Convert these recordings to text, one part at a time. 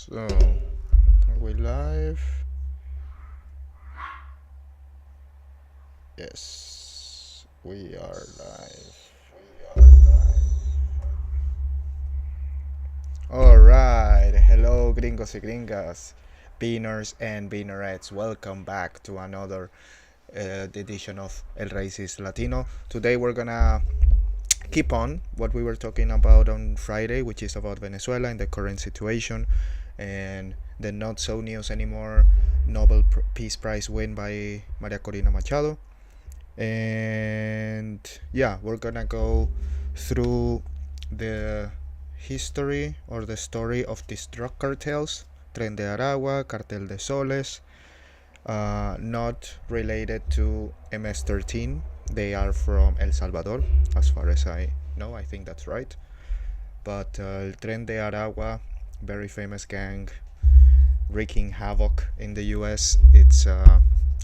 So, are we live? Yes, we are live. Alright, hello gringos y gringas, beaners and beanerettes. Welcome back to another edition of El Racist Latino. Today we're gonna keep on what we were talking about on Friday, which is about Venezuela and the current situation and the not so news anymore Nobel Peace Prize win by Maria Corina Machado. And yeah, we're gonna go through the history or the story of these drug cartels, Tren de Aragua, Cartel de Soles, not related to MS-13. They are from El Salvador, as far as I know. I think that's right. But El Tren de Aragua, very famous gang, wreaking havoc in the US. It's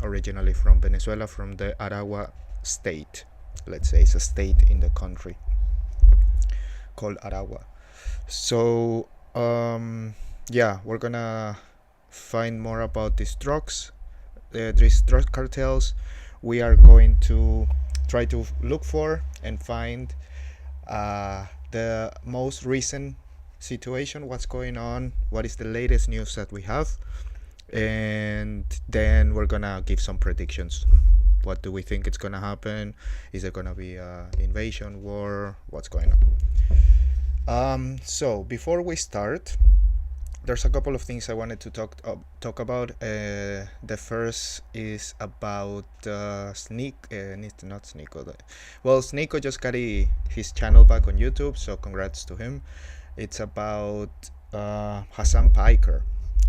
originally from Venezuela, from the Aragua state. Let's say it's a state in the country called Aragua. So yeah, we're gonna find more about these drugs, these drug cartels. We are going to try to look for and find the most recent situation, what's going on, what is the latest news that we have, and then we're gonna give some predictions. What do we think it's gonna happen? Is it gonna be an invasion, war? What's going on? So before we start, there's a couple of things I wanted to talk about. The first is about not Sneeko. Well, Sneeko just got his channel back on YouTube, so congrats to him. It's about Hassan Piker,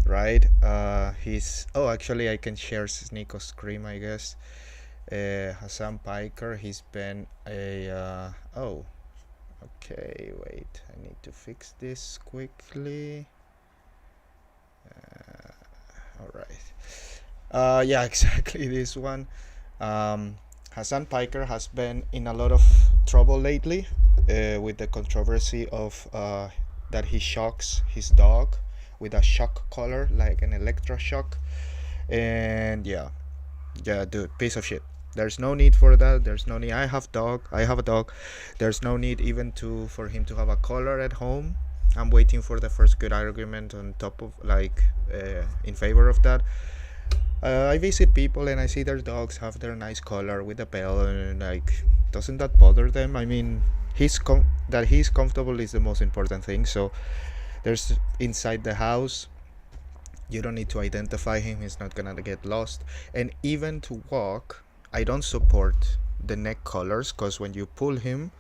right? Actually I can share Sneeko's screen, I guess. Hassan Piker, he's been okay, wait, I need to fix this quickly. Alright. Yeah, exactly this one. Hassan Piker has been in a lot of trouble lately with the controversy of that he shocks his dog with a shock collar, like an electroshock. And yeah, dude, piece of shit. There's no need for that. There's no need. I have a dog. There's no need even for him to have a collar at home. I'm waiting for the first good argument on top of in favor of that. I visit people and I see their dogs have their nice collar with a bell, and doesn't that bother them? I mean, that he's comfortable is the most important thing. So there's inside the house, you don't need to identify him. He's not gonna get lost. And even to walk, I don't support the neck collars, because when you pull him,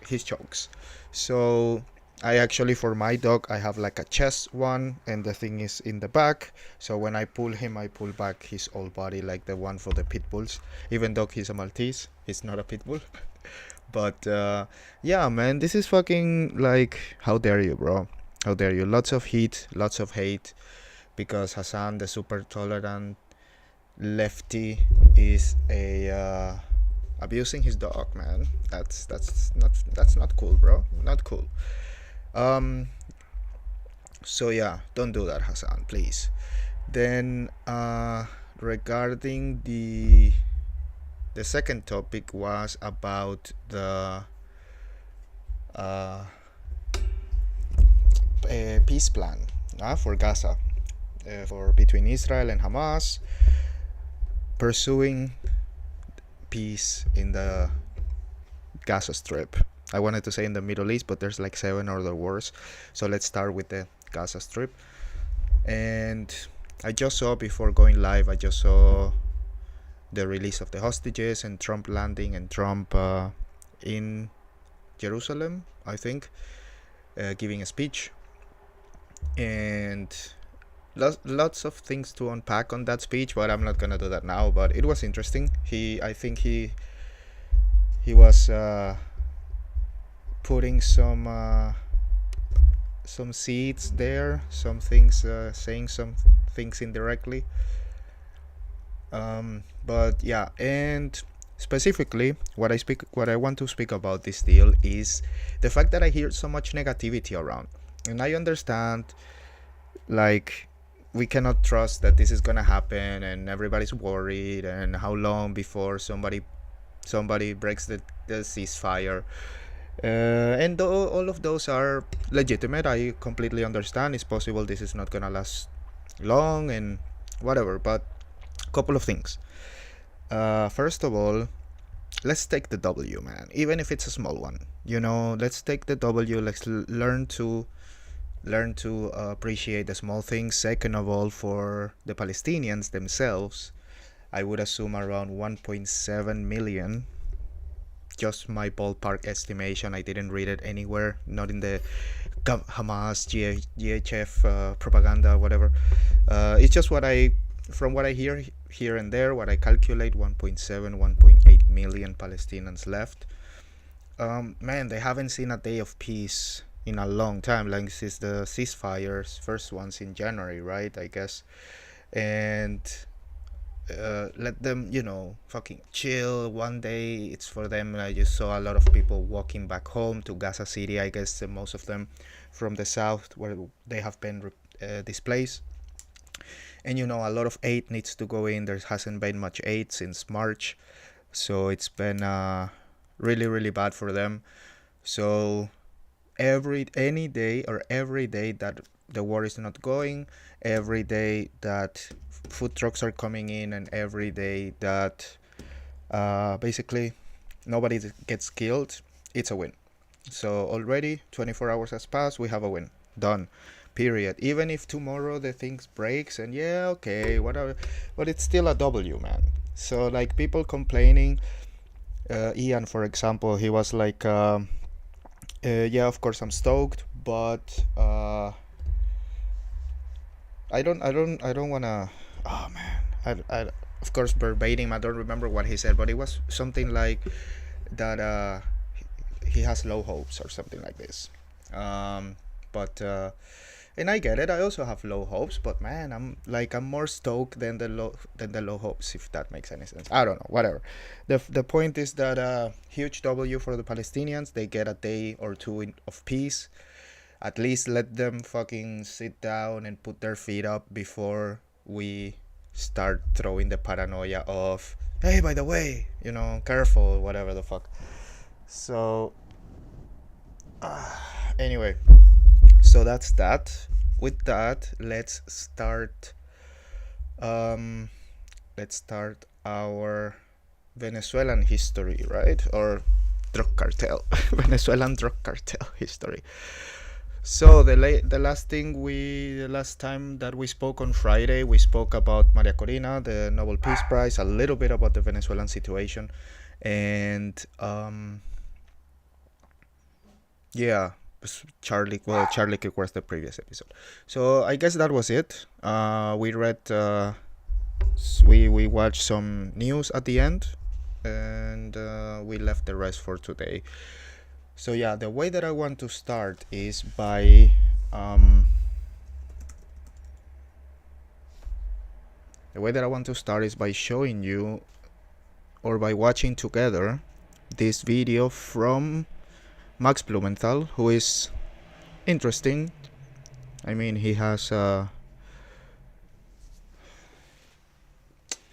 he chokes. So I actually, for my dog, I have like a chest one, and the thing is in the back. So when I pull him, I pull back his whole body, like the one for the pit bulls. Even though he's a Maltese, he's not a pit bull. But yeah, man, this is fucking how dare you, bro? How dare you? Lots of heat, lots of hate, because Hassan, the super tolerant lefty, is abusing his dog, man. That's not cool, bro. Not cool. So yeah, don't do that, Hassan, please. Then regarding the second topic was about the peace plan for Gaza, for between Israel and Hamas, pursuing peace in the Gaza Strip. I wanted to say in the Middle East, but there's 7 other wars. So let's start with the Gaza Strip. And I just saw, before going live, the release of the hostages and Trump landing, and Trump in Jerusalem, I think, giving a speech. And lots of things to unpack on that speech, but I'm not gonna do that now. But it was interesting. I think he was putting some seeds there, some things, saying some things indirectly. But yeah, and specifically, what I want to speak about this deal is the fact that I hear so much negativity around, and I understand Like, we cannot trust that this is gonna happen, and everybody's worried, and how long before somebody breaks the ceasefire. And all of those are legitimate. I completely understand. It's possible this is not gonna last long and whatever. But a couple of things. First of all, let's take the W, man. Even if it's a small one, let's take the W. Let's learn to appreciate the small things. Second of all, for the Palestinians themselves, I would assume around 1.7 million. Just my ballpark estimation. I didn't read it anywhere, not in the Hamas, GHF propaganda, whatever. It's just from what I hear here and there, what I calculate, 1.7, 1.8 million Palestinians left. Man, they haven't seen a day of peace in a long time, like since the ceasefires, first ones in January, right? I guess. And let them, fucking chill one day. It's for them. I just saw a lot of people walking back home to Gaza City. I guess most of them from the south, where they have been displaced. And a lot of aid needs to go in. There hasn't been much aid since March, so it's been really, really bad for them. So every day that the war is not going, every day that food trucks are coming in, and every day that basically nobody gets killed, it's a win. So already 24 hours has passed, we have a win. Done. Period. Even if tomorrow the things breaks, and yeah, okay, whatever, but it's still a W, man. So like, people complaining, Ian, for example, he was like, yeah, of course I'm stoked, but I don't wanna. Oh man, I of course verbatim, I don't remember what he said, but it was something like that. He has low hopes or something like this. But and I get it. I also have low hopes, but man, I'm more stoked than the low hopes, if that makes any sense. I don't know. Whatever. The point is that huge W for the Palestinians. They get a day or two of peace. At least let them fucking sit down and put their feet up before we start throwing the paranoia of, hey, by the way, careful, whatever the fuck. So anyway, so that's that. With that, let's start our Venezuelan history, right? Or drug cartel. Venezuelan drug cartel history. So the last time that we spoke on Friday, we spoke about Maria Corina, the Nobel Peace Prize, a little bit about the Venezuelan situation, and yeah, Charlie Kirk was the previous episode. So I guess that was it. We read, we watched some news at the end, and we left the rest for today. So yeah, the way that I want to start is by showing you, or by watching together, this video from Max Blumenthal, who is interesting. I mean, he has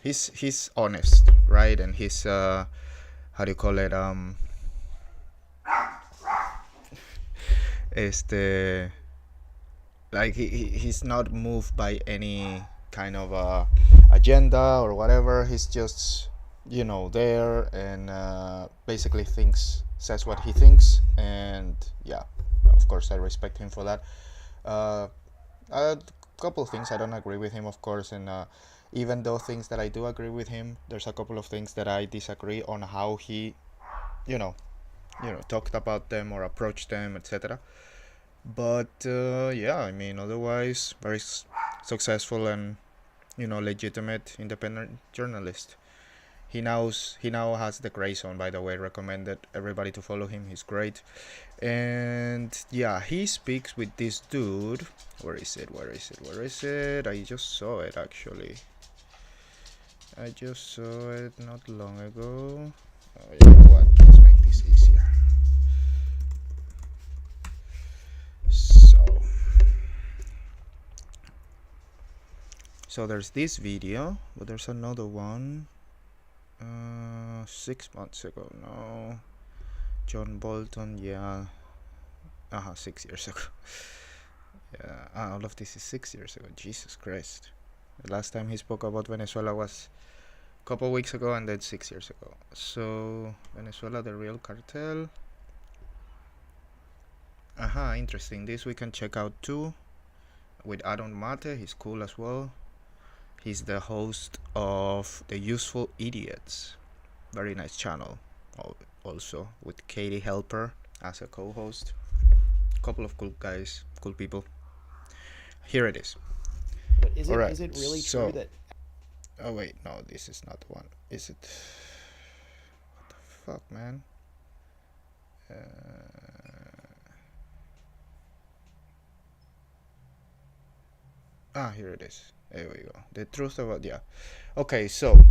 he's honest, right? And he's how do you call it, like he's not moved by any kind of agenda or whatever. He's just there, and basically says what he thinks, and yeah, of course I respect him for that. A couple of things I don't agree with him, of course, and even though things that I do agree with him, there's a couple of things that I disagree on how he talked about them or approached them, etc. But yeah, I mean, otherwise very successful and legitimate independent journalist. He now has the Gray Zone, by the way. Recommended everybody to follow him. He's great. And yeah, he speaks with this dude. Where is it? I just saw it, actually. I just saw it not long ago. Oh, you know what? Let's make this easier. So So there's this video, but there's another one. 6 months ago. No, John Bolton. Yeah. 6 years ago. Yeah. All of this is 6 years ago. Jesus Christ. The last time he spoke about Venezuela was a couple weeks ago, and then 6 years ago. So Venezuela, the real cartel. Interesting. This we can check out too, with Aaron Mate. He's cool as well. He's the host of The Useful Idiots. Very nice channel. Also with Katie Helper as a co-host. Couple of cool guys, cool people. Here it is. But is it really true that... Oh wait, no, this is not the one. Is it? What the fuck, man? Here it is. There we go. The truth about, yeah. Okay, so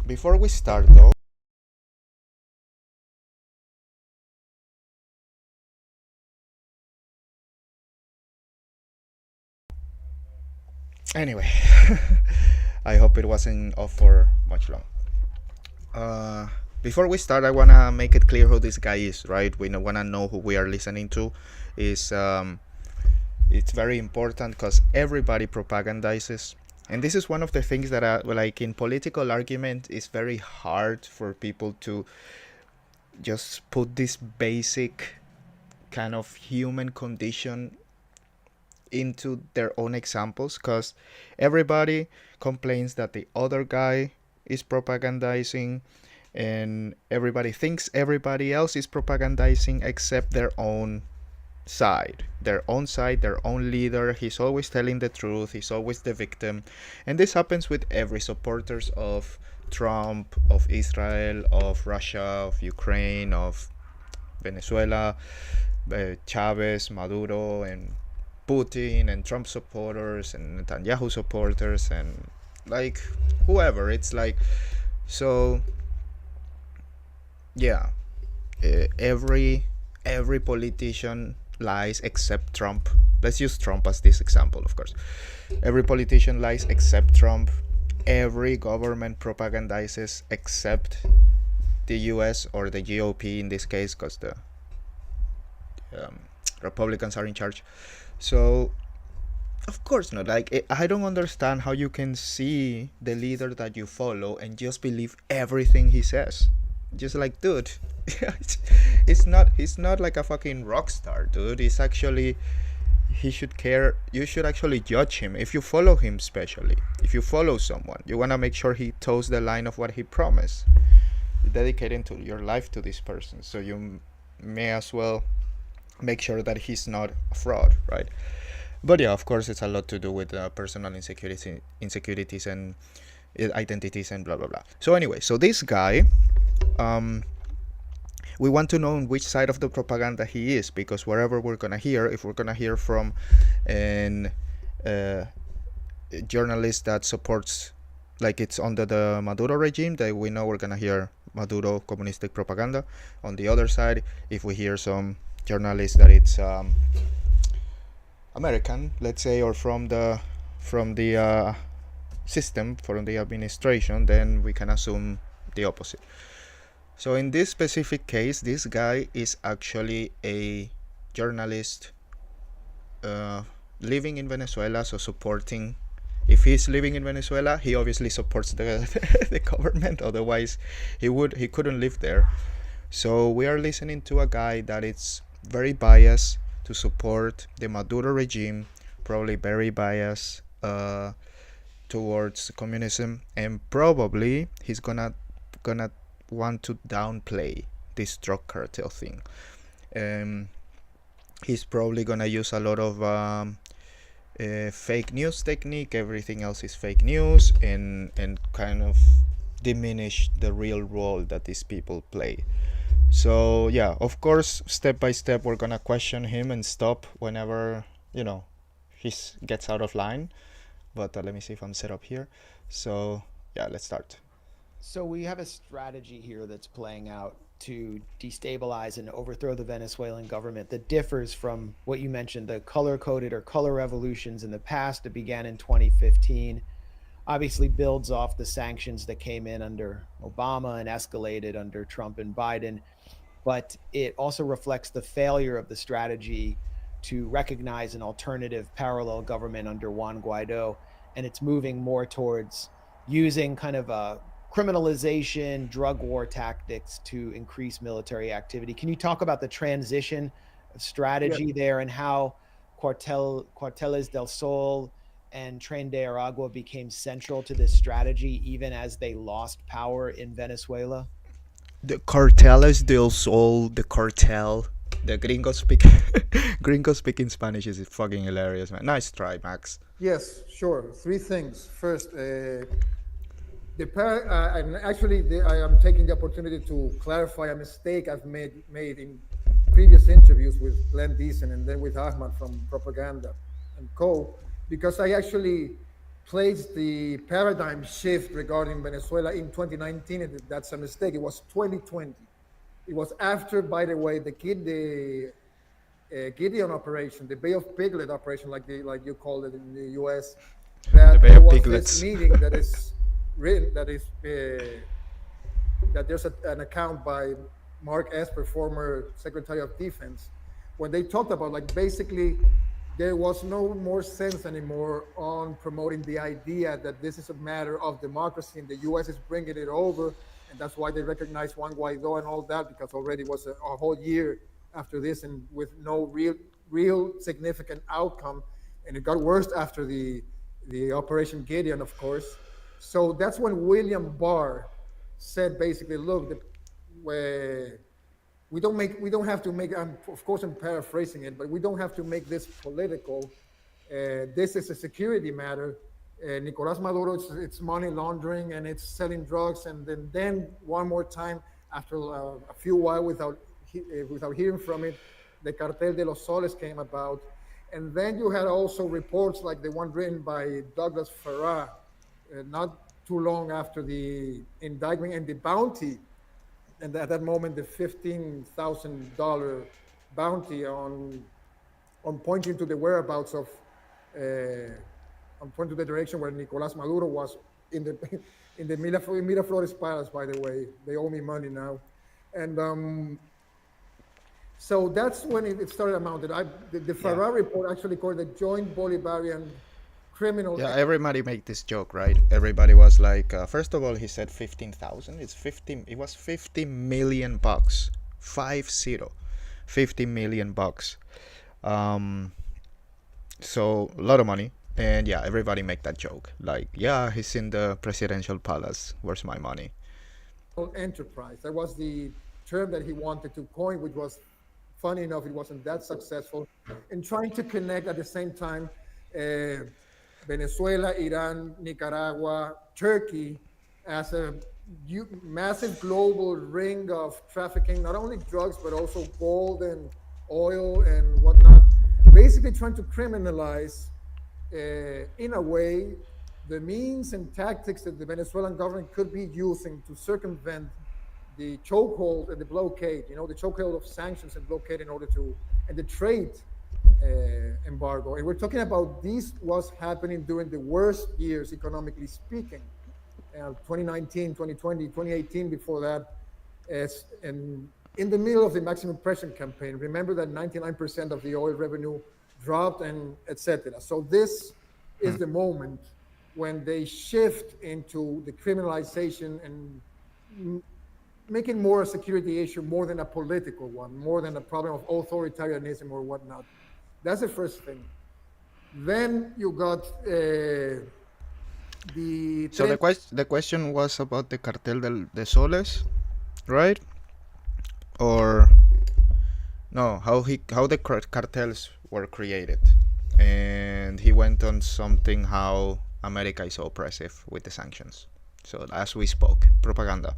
before we start though, anyway, I hope it wasn't off for much long. Before we start, I wanna make it clear who this guy is, right? We wanna know who we are listening to. It's very important because everybody propagandizes, and this is one of the things that like in political argument is very hard for people to just put this basic kind of human condition into their own examples, because everybody complains that the other guy is propagandizing, and everybody thinks everybody else is propagandizing except their own side, their own leader. He's always telling the truth, he's always the victim. And this happens with every supporters of Trump, of Israel, of Russia, of Ukraine, of Venezuela, Chavez, Maduro, and Putin, and Trump supporters, and Netanyahu supporters, and like whoever. It's like, so yeah, every politician lies except Trump. Let's use Trump as this example, of course. Every politician lies except Trump. Every government propagandizes except the US or the GOP in this case, because the Republicans are in charge. So of course not. Like, I don't understand how you can see the leader that you follow and just believe everything he says. Just like, dude, he's not like a fucking rock star, dude. He's actually, he should care. You should actually judge him if you follow him. Especially if you follow someone, you want to make sure he toes the line of what he promised. You're dedicating to your life to this person, so you may as well make sure that he's not a fraud, right? But yeah, of course, it's a lot to do with personal insecurities and identities and blah blah blah. So anyway, so this guy, we want to know on which side of the propaganda he is, because wherever we're gonna hear, if we're gonna hear from an journalist that supports, like it's under the Maduro regime, that we know we're gonna hear Maduro communistic propaganda. On the other side, if we hear some journalist that it's American, let's say, or from the system, from the administration, then we can assume the opposite. So in this specific case, this guy is actually a journalist living in Venezuela, so supporting. If he's living in Venezuela, he obviously supports the government. Otherwise, he couldn't live there. So we are listening to a guy that is very biased to support the Maduro regime, probably very biased towards communism, and probably he's gonna want to downplay this drug cartel thing. He's probably gonna use a lot of fake news technique. Everything else is fake news, and kind of diminish the real role that these people play. So yeah, of course, step by step, we're gonna question him and stop whenever, he gets out of line. But let me see if I'm set up here. So yeah, let's start. So we have a strategy here that's playing out to destabilize and overthrow the Venezuelan government that differs from what you mentioned, the color-coded or color revolutions in the past that began in 2015, obviously builds off the sanctions that came in under Obama and escalated under Trump and Biden, but it also reflects the failure of the strategy to recognize an alternative parallel government under Juan Guaido. And it's moving more towards using kind of a criminalization, drug war tactics to increase military activity. Can you talk about the transition of Yes. strategy there and how Cuarteles del Sol and Tren de Aragua became central to this strategy, even as they lost power in Venezuela? The Carteles del Sol, the cartel. The gringo speak gringo speaking Spanish is fucking hilarious, man. Nice try, Max. Yes, sure. Three things. First, and actually, I am taking the opportunity to clarify a mistake I've made in previous interviews with Glenn Deason and then with Ahmad from Propaganda and Co. Because I actually placed the paradigm shift regarding Venezuela in 2019, and that's a mistake. It was 2020. It was after, by the way, the Gideon operation, the Bay of Piglet operation, like you call it in the U.S. The That Bay there of was this Piglets. meeting that is written that there's an account by Mark Esper, former Secretary of Defense, when they talked about like basically there was no more sense anymore on promoting the idea that this is a matter of democracy and the U.S. is bringing it over, and that's why they recognize Juan Guaido and all that because already was a whole year after this and with no real significant outcome, and it got worse after the Operation Gideon, of course. So that's when William Barr said basically, look, we don't have to make. Of course, I'm paraphrasing it, but we don't have to make this political. This is a security matter. Nicolas Maduro, it's money laundering and it's selling drugs, and then one more time after a few while without hearing from it, the Cartel de los Soles came about, and then you had also reports like the one written by Douglas Farrar, not too long after the indictment and the bounty, and at that moment the $15,000 bounty on pointing to the whereabouts of on pointing to the direction where Nicolas Maduro was in the in the Miraflores Palace. By the way, they owe me money now, and so that's when it started amounted. The Farrar report actually called the Joint Bolivarian Criminal. Yeah, everybody make this joke, right? Everybody was like, first of all, he said 15,000. It's 50. It was 50 million bucks. 50. 50 million bucks. So a lot of money. And yeah, everybody make that joke. Like, yeah, he's in the presidential palace. Where's my money? Enterprise. That was the term that he wanted to coin, which was funny enough, it wasn't that successful. And trying to connect at the same time Venezuela, Iran, Nicaragua, Turkey as a massive global ring of trafficking, not only drugs, but also gold and oil and whatnot. Basically trying to criminalize, in a way, the means and tactics that the Venezuelan government could be using to circumvent the chokehold and the blockade, the chokehold of sanctions and blockade and the trade embargo. And we're talking about this was happening during the worst years, economically speaking, 2019, 2020, 2018 before that, and in the middle of the maximum pressure campaign. Remember that 99% of the oil revenue dropped and etc. So this is the moment when they shift into the criminalization and making more a security issue more than a political one, more than a problem of authoritarianism or whatnot. That's the first thing. Then you got the. So the question was about the Cartel de Soles, right? Or no, how the cartels were created, and he went on something how America is so oppressive with the sanctions. So as we spoke, propaganda.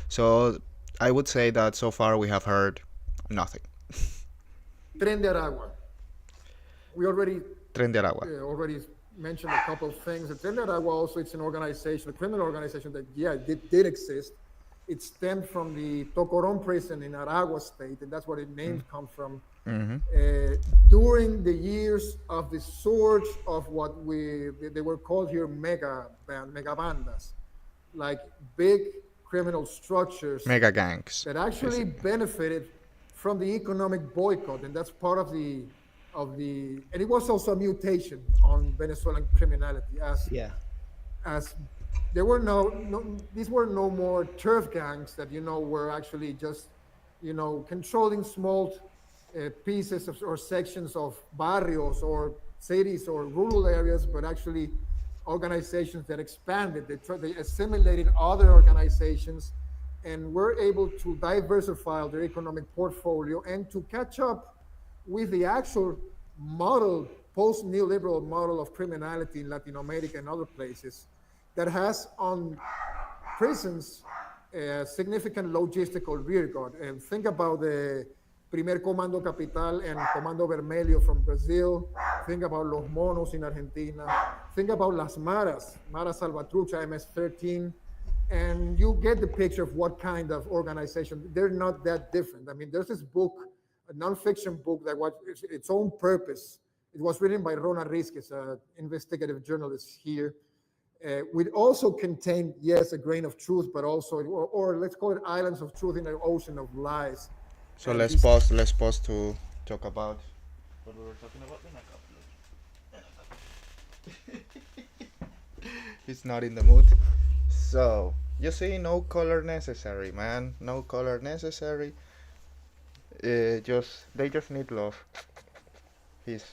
So I would say that so far we have heard nothing. Tren de Aragua. We already Tren de Aragua. already mentioned a couple of things. The Tren de Aragua also, it's an organization, a criminal organization that did exist. it stemmed from the Tocoron prison in Aragua state, and that's where the names come from. Mm-hmm. Uh, During the years of the surge of what they were called here mega bandas, like big criminal structures Mega gangs, that actually basically. benefited from the economic boycott, and that's part of and it was also a mutation on Venezuelan criminality Yeah. as there were these were no more turf gangs that were actually just controlling small pieces or sections of barrios or cities or rural areas, but actually organizations that expanded. They assimilated other organizations and were able to diversify their economic portfolio and to catch up with the actual model, post neoliberal model of criminality in Latin America and other places that has on prisons a significant logistical rearguard. And think about the Primer Comando Capital and Comando Vermelho from Brazil. Think about Los Monos in Argentina. Think about Las Maras, Mara Salvatrucha, MS-13. And you get the picture of what kind of organization. They're not that different. I mean, there's this book, a nonfiction book that was its own purpose. It was written by Rona Rizquez, an investigative journalist here. Would also contain, yes, a grain of truth, but also, or let's call it islands of truth in an ocean of lies. So And let's this, pause. Let's pause to talk about what we were talking about. He's not in the mood. So you see, no color necessary, man. No color necessary. They just need love. He's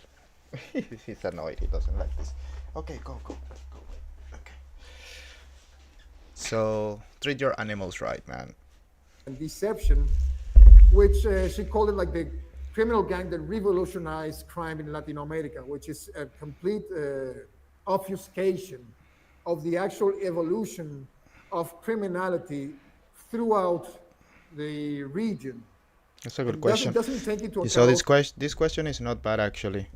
he's annoyed. He doesn't like this. Okay, go. Okay. So treat your animals right, man. and deception, which she called it like the criminal gang that revolutionized crime in Latin America, which is a complete obfuscation of the actual evolution of criminality throughout the region. That's a good And question. doesn't take into So account. this question is not bad actually.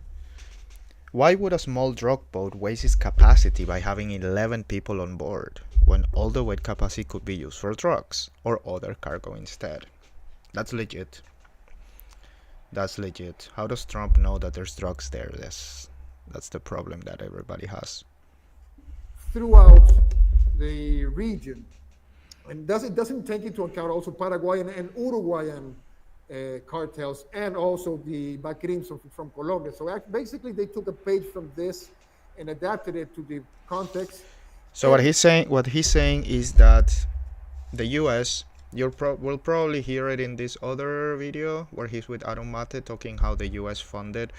Why would a small drug boat waste its capacity by having 11 people on board when all the weight capacity could be used for drugs or other cargo instead? That's legit. That's legit. How does Trump know that there's drugs there? That's the problem that everybody has. Throughout the region, and doesn't take into account also Paraguayan and Uruguayan cartels, and also the Bacrims from Colombia. So basically, they took a page from this and adapted it to the context. So what he's saying is that the U.S. We'll probably hear it in this other video where he's with Aaron Mate talking how the U.S. funded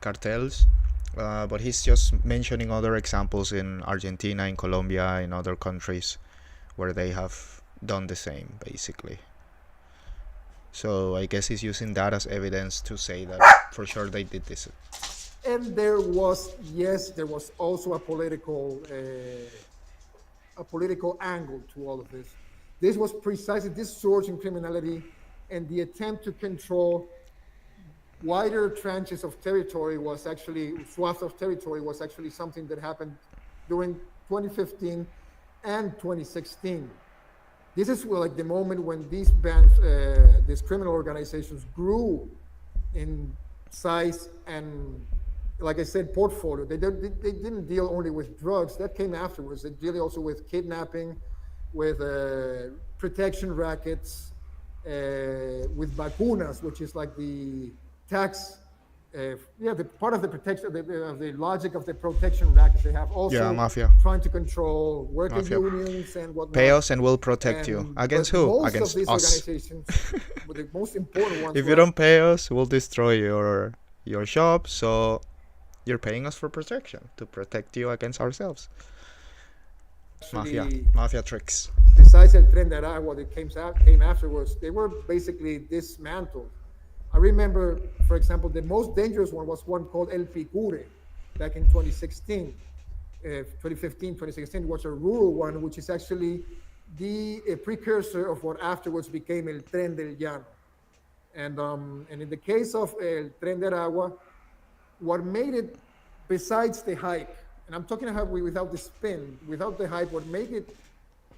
cartels. But he's just mentioning other examples in Argentina, in Colombia, in other countries where they have done the same, basically. So I guess he's using that as evidence to say that for sure they did this. And there was also a political angle to all of this. This was precisely this surge in criminality and the attempt to control wider tranches of territory swaths of territory was actually something that happened during 2015 and 2016. This is like the moment when these bands, these criminal organizations grew in size and, like I said, portfolio. They didn't deal only with drugs. That came afterwards. They deal also with kidnapping, with protection rackets, with vacunas, which is like the tax, the part of the protection, the logic of the protection rackets they have. Also, mafia. trying to control workers' Mafia. unions and whatnot. Pay us and we'll protect you. Against but who? Most Against of these us. organizations, but the most important ones. If you don't pay us, we'll destroy your shop. So you're paying us for protection, to protect you against ourselves. Mafia tricks. Besides El Tren de Aragua that came afterwards, they were basically dismantled. I remember, for example, the most dangerous one was one called El Picure back in 2016. 2015, 2016 was a rural one, which is actually the precursor of what afterwards became El Tren del Llano. And in the case of El Tren de Aragua, what made it, besides the hype, and I'm talking about without the spin, without the hype, what made it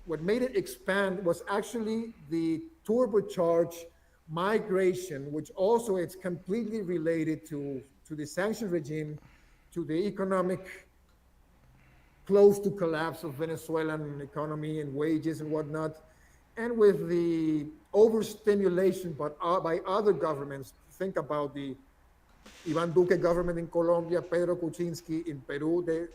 what made it expand was actually the turbocharged migration, which also it's completely related to the sanction regime, to the economic close to collapse of Venezuelan economy and wages and whatnot, and with the overstimulation by other governments. Think about the Ivan Duque government in Colombia, Pedro Kuczynski in Peru, the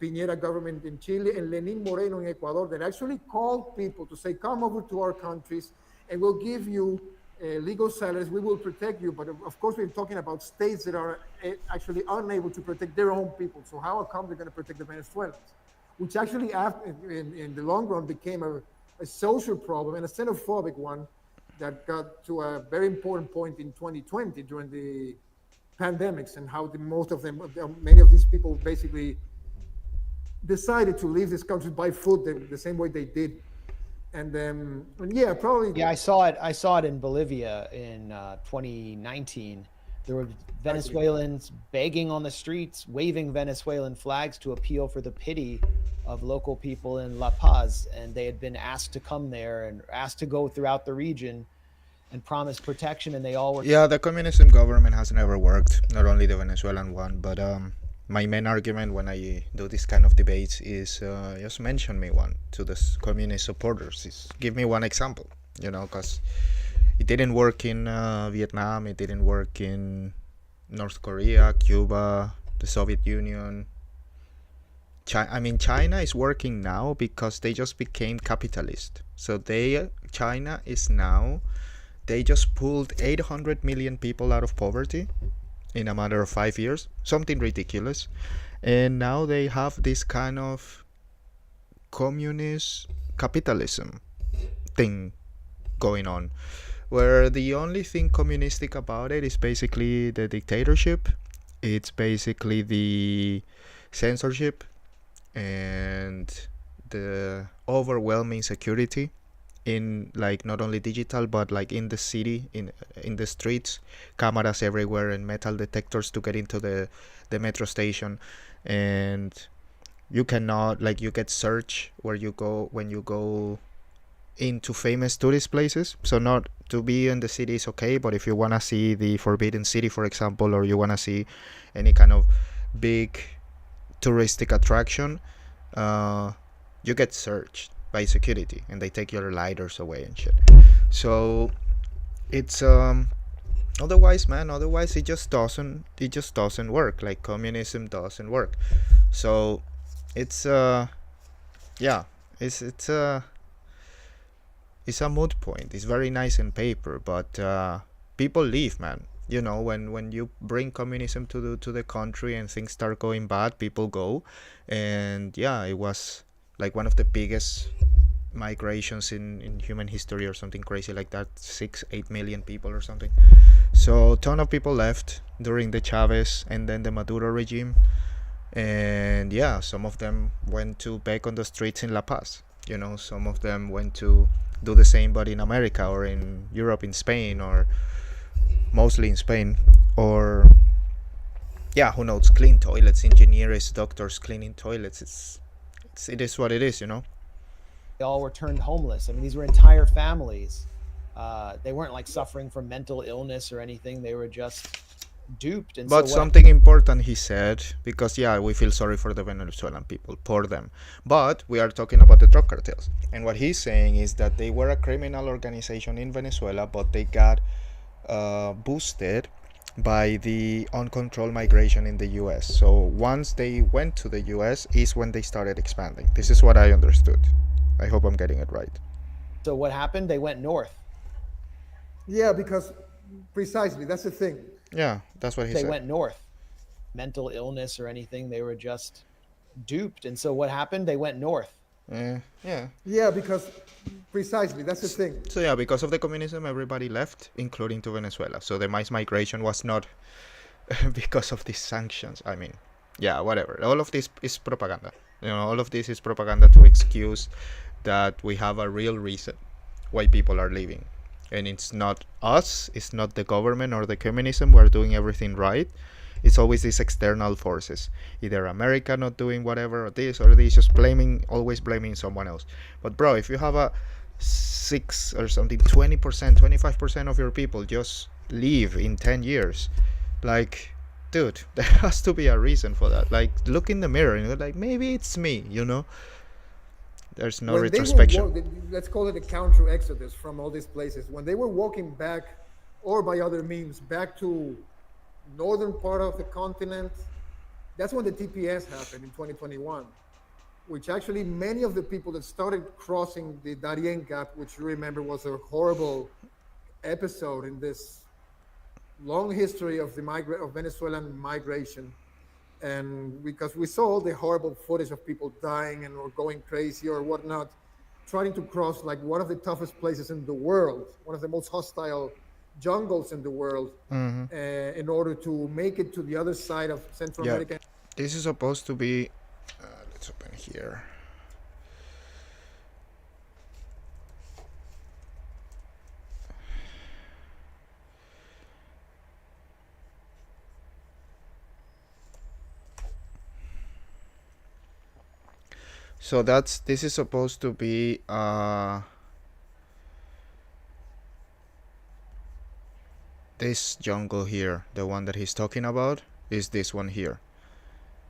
Piñera government in Chile, and Lenin Moreno in Ecuador that actually called people to say, come over to our countries and we'll give you legal salaries, we will protect you. But of course, we're talking about states that are actually unable to protect their own people. So how come they're going to protect the Venezuelans? Which actually, in the long run, became a social problem and a xenophobic one that got to a very important point in 2020 during the pandemics, and how many of these people basically decided to leave this country by foot the same way they did. And yeah, probably. Yeah, I saw it in Bolivia in 2019. There were Venezuelans begging on the streets, waving Venezuelan flags to appeal for the pity of local people in La Paz, and they had been asked to come there and asked to go throughout the region and promise protection, and they all were. Yeah, the communism government has never worked, not only the Venezuelan one, but my main argument when I do this kind of debates is just mention me one to the communist supporters. Is give me one example, because it didn't work in Vietnam, it didn't work in North Korea, Cuba, the Soviet Union. China is working now because they just became capitalist. So China is now, they just pulled 800 million people out of poverty in a matter of 5 years, something ridiculous. And now they have this kind of communist capitalism thing going on, where the only thing communistic about it is basically the dictatorship, it's basically the censorship, and the overwhelming security in, like, not only digital but like in the city, in the streets, cameras everywhere and metal detectors to get into the metro station. And you cannot, like, you get searched where you go when you go into famous tourist places. So not to be in the city is okay, but if you want to see the Forbidden City, for example, or you want to see any kind of big touristic attraction, you get searched by security and they take your lighters away and shit. So it's otherwise it just doesn't work. Like, communism doesn't work. So it's it's a moot point. It's very nice in paper, but people leave, man. When you bring communism to the country and things start going bad, people go. And yeah, it was like one of the biggest migrations in human history or something crazy like that, 6-8 million people or something. So a ton of people left during the Chavez and then the Maduro regime. And yeah, some of them went to beg on the streets in La Paz. Some of them went to do the same, but in America or in Europe, in Spain, or mostly in Spain. Or yeah, who knows, clean toilets, engineers, doctors cleaning toilets. It is what it is. They all were turned homeless. I mean, these were entire families. They weren't like suffering from mental illness or anything. They were just duped. And but something important he said, because yeah, we feel sorry for the Venezuelan people, poor them, but we are talking about the drug cartels. And what he's saying is that they were a criminal organization in Venezuela, but they got boosted by the uncontrolled migration in the US. So once they went to the US is when they started expanding. This is what I understood. I hope I'm getting it right. So what happened? They went north. Yeah, because precisely, that's the thing. Yeah, that's what he said. They went north. Mental illness or anything, they were just duped. And so what happened? They went north. Yeah, because precisely, that's the thing. So yeah, because of the communism, everybody left, including to Venezuela. So the mass migration was not because of these sanctions. I mean, yeah, whatever. All of this is propaganda. All of this is propaganda to excuse that we have a real reason why people are leaving. And it's not us, it's not the government or the communism. We're doing everything right. it's always these external forces, either America not doing whatever or this, just blaming, always blaming someone else. But bro, if you have a 6 or something, 20%, 25% of your people just leave in 10 years, like, dude, there has to be a reason for that. Like, look in the mirror and you're like, maybe it's me, you know? There's no When they were, retrospection. let's call it a counter exodus from all these places, when they were walking back, or by other means, back to northern part of the continent, that's when the TPS happened in 2021, which actually many of the people that started crossing the Darien Gap, which you remember was a horrible episode in this long history of of Venezuelan migration, and because we saw all the horrible footage of people dying and or going crazy or whatnot, trying to cross like one of the toughest places in the world, one of the most hostile jungles in the world, Mm-hmm. in order to make it to the other side of Central Yeah, America. this is supposed to be. Let's open here. So this is supposed to be this jungle here. The one that he's talking about is this one here.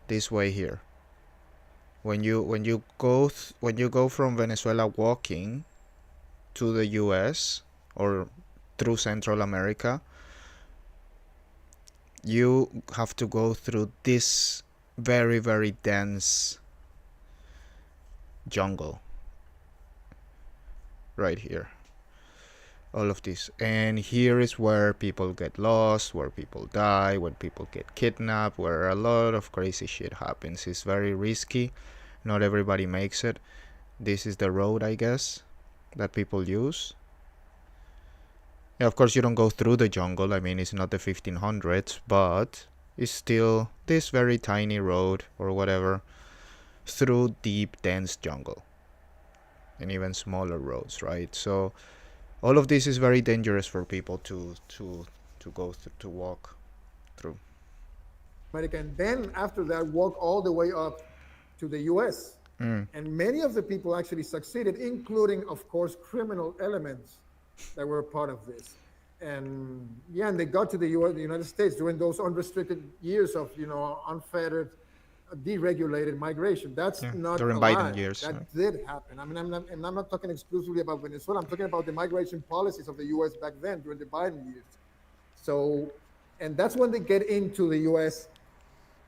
This way here. When you go from Venezuela walking to the US or through Central America, you have to go through this very, very dense jungle right here. All of this, and here is where people get lost, where people die, where people get kidnapped, where a lot of crazy shit happens. It's very risky, not everybody makes it. This is the road, I guess, that people use. Yeah, of course you don't go through the jungle, I mean it's not the 1500s, but it's still this very tiny road or whatever through deep dense jungle, and even smaller roads, right? So all of this is very dangerous for people to go through, to walk through. America, and then after that, walk all the way up to the US. And many of the people actually succeeded, including, of course, criminal elements that were a part of this. And yeah, and they got to the US, the United States during those unrestricted years of, unfettered, deregulated migration. That's Yeah, not during a Biden lie. years. That did happen. I mean, I'm not talking exclusively about Venezuela. I'm talking about the migration policies of the US back then during the Biden years. So, and that's when they get into the US,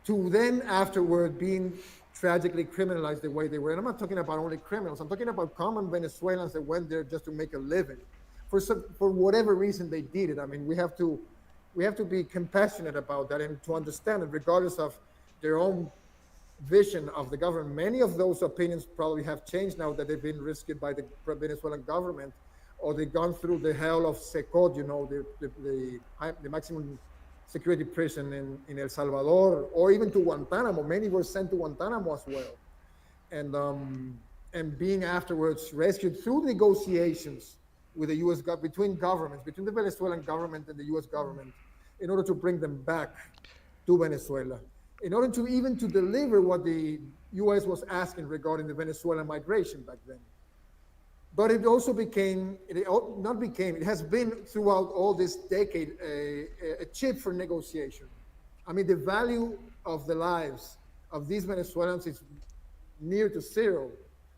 to then afterward being tragically criminalized the way they were. And I'm not talking about only criminals. I'm talking about common Venezuelans that went there just to make a living. For whatever reason they did it. I mean, we have to be compassionate about that and to understand it, regardless of their own vision of the government. Many of those opinions probably have changed now that they've been risked by the Venezuelan government, or they've gone through the hell of Secot, the maximum security prison in El Salvador, or even to Guantanamo. Many were sent to Guantanamo as well, and being afterwards rescued through negotiations with the U.S. between governments, between the Venezuelan government and the U.S. government, in order to bring them back to Venezuela, in order to even to deliver what the U.S. was asking regarding the Venezuelan migration back then. But it also became, it has been throughout all this decade a chip for negotiation. I mean, the value of the lives of these Venezuelans is near to zero,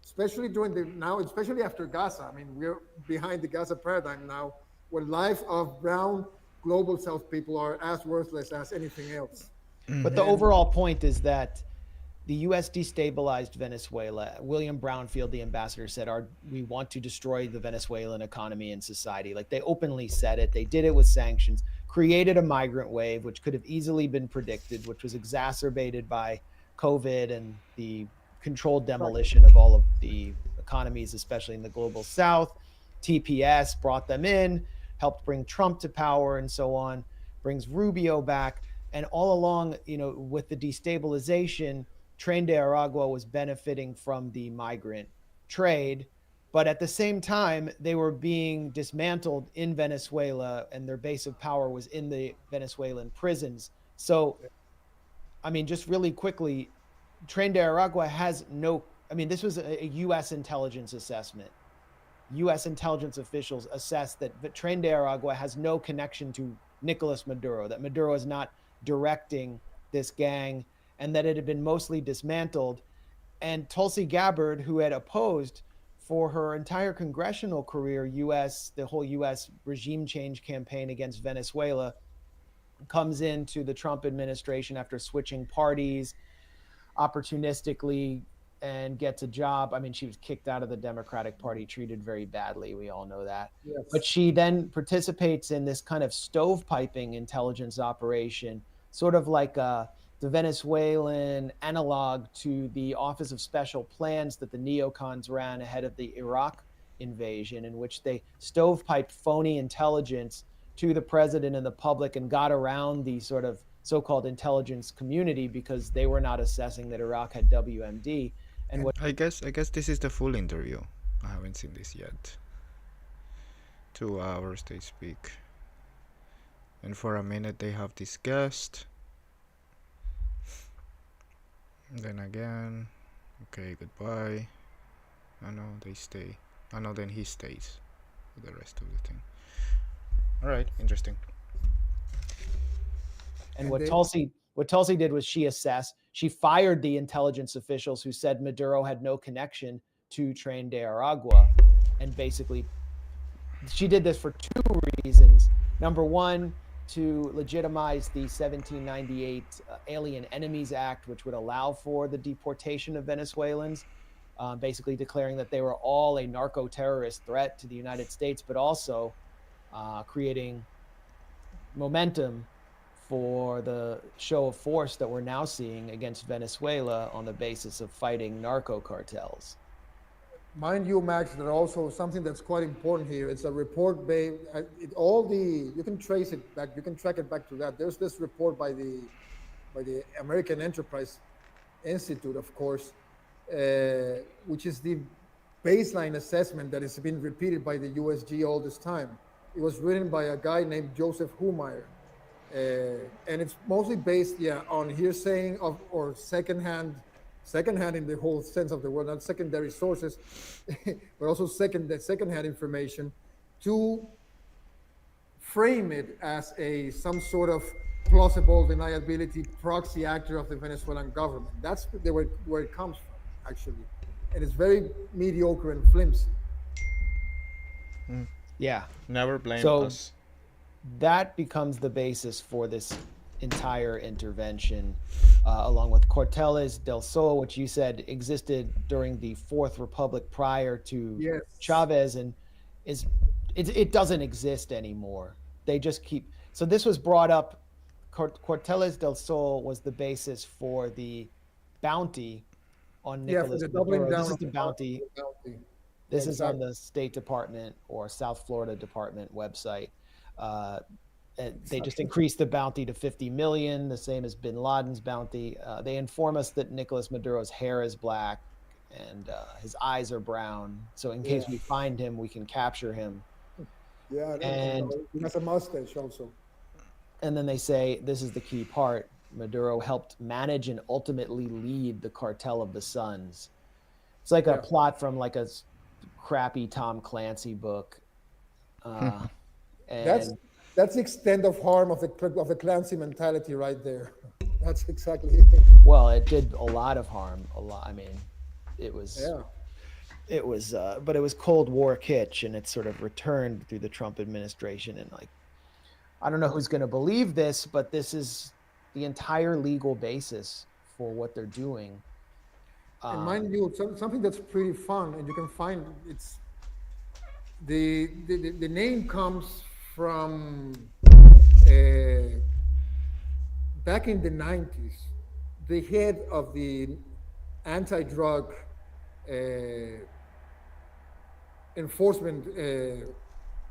especially especially after Gaza. I mean, we're behind the Gaza paradigm now, where life of brown global South people are as worthless as anything else. But the overall point is that the U.S. destabilized Venezuela. William Brownfield, the ambassador, said, we want to destroy the Venezuelan economy and society. Like, they openly said it. They did it with sanctions, created a migrant wave, which could have easily been predicted, which was exacerbated by COVID and the controlled demolition of all of the economies, especially in the global South. TPS brought them in, helped bring Trump to power and so on, brings Rubio back. And all along, with the destabilization, Tren de Aragua was benefiting from the migrant trade. But at the same time, they were being dismantled in Venezuela, and their base of power was in the Venezuelan prisons. So I mean, just really quickly, Tren de Aragua has no, I mean, this was a U.S. intelligence assessment. U.S. intelligence officials assessed that Tren de Aragua has no connection to Nicolas Maduro, that Maduro is not directing this gang, and that it had been mostly dismantled. And Tulsi Gabbard, who had opposed for her entire congressional career the whole U.S. regime change campaign against Venezuela, comes into the Trump administration after switching parties opportunistically and gets a job. I mean, she was kicked out of the Democratic Party, treated very badly. We all know that. But Yes. she then participates in this kind of stovepiping intelligence operation, sort of like the Venezuelan analog to the Office of Special Plans that the neocons ran ahead of the Iraq invasion, in which they stovepiped phony intelligence to the president and the public and got around the sort of so-called intelligence community because they were not assessing that Iraq had WMD. And what I guess this is the full interview. I haven't seen this yet. 2 hours they speak. And for a minute they have this guest. And then again. Okay, goodbye. I know they stay. I know then he stays for the rest of the thing. Alright, interesting. And And what they, Tulsi did was she fired the intelligence officials who said Maduro had no connection to Tren de Aragua, and basically she did this for two reasons. Number one, to legitimize the 1798 Alien Enemies Act, which would allow for the deportation of Venezuelans, basically declaring that they were all a narco-terrorist threat to the United States, but also creating momentum for the show of force that we're now seeing against Venezuela on the basis of fighting narco cartels. mind you, Max, that also something that's quite important here. It's a report based. All the you can trace it back. You can track it back to that. There's this report by the American Enterprise Institute, of course, which is the baseline assessment that has been repeated by the USG all this time. It was written by a guy named Joseph Humeyer, and it's mostly based, yeah, on hearsay of or secondhand in the whole sense of the word, not secondary sources, but also secondhand information, to frame it as a some sort of plausible deniability proxy actor of the Venezuelan government. That's where it comes from, actually, and it's very mediocre and flimsy. Yeah. Never blame So us. that becomes the basis for this entire intervention, along with Cartels del Sol, which you said existed during the Fourth Republic prior to Yes. Chavez, and it doesn't exist anymore. They just keep. So this was brought up. Carteles del Sol was the basis for the bounty on Yeah, for Nicolas the doubling Maduro. This down is of the the bounty. bounty. This is on Exactly. the State Department or South Florida Department website. Uh, and they just increased the bounty to 50 million, the same as Bin Laden's bounty. They inform us that Nicolas Maduro's hair is black and his eyes are brown. So in case Yeah. we find him, we can capture him. Yeah, And he has a mustache also. and then they say this is the key part. Maduro helped manage and ultimately lead the Cartel of the Suns. It's like a Yeah. plot from like a crappy Tom Clancy book. Uh, That's and that's the extent of harm of the Clancy mentality right there. That's exactly it. well, it did a lot of harm. A lot. I mean, it was Yeah. but it was Cold War kitsch, and it's sort of returned through the Trump administration. And like, I don't know who's going to believe this, but this is the entire legal basis for what they're doing. And mind you, something that's pretty fun, and you can find it's the name comes from uh, back in the 90s. The head of the anti-drug uh, enforcement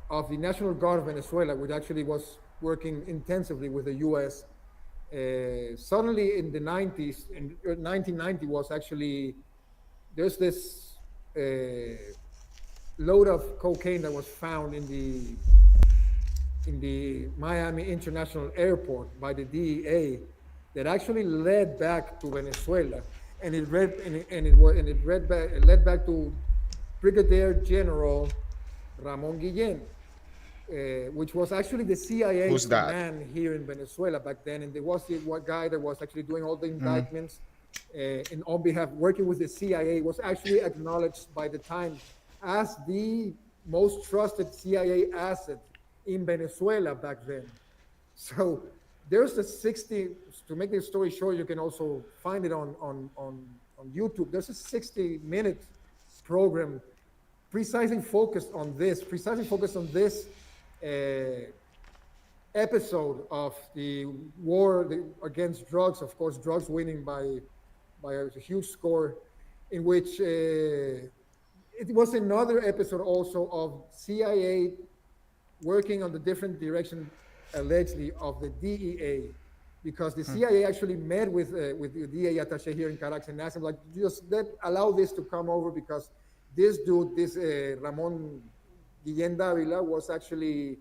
of the National Guard of Venezuela, which actually was working intensively with the U.S. Suddenly in the 90s, in 1990 was actually, there's this load of cocaine that was found in the Miami International Airport by the DEA, that actually led back to Venezuela, and it led back to Brigadier General Ramon Guillen, which was actually the CIA Who's that? command here in Venezuela back then, and there was the one guy that was actually doing all the Mm. indictments, and on behalf working with the CIA, was actually acknowledged by the Times as the most trusted CIA asset in Venezuela back then. So there's the 60, to make this story short, you can also find it on YouTube. There's a 60-minute program precisely focused on this uh, episode of the war against drugs. Of course, drugs winning by a huge score, in which it was another episode also of CIA working on the different direction, allegedly, of the DEA, because the CIA actually met with the DEA attaché here in Caracas and asked him, like, just allow this to come over, because this dude, this Ramon Guillén Dávila, was actually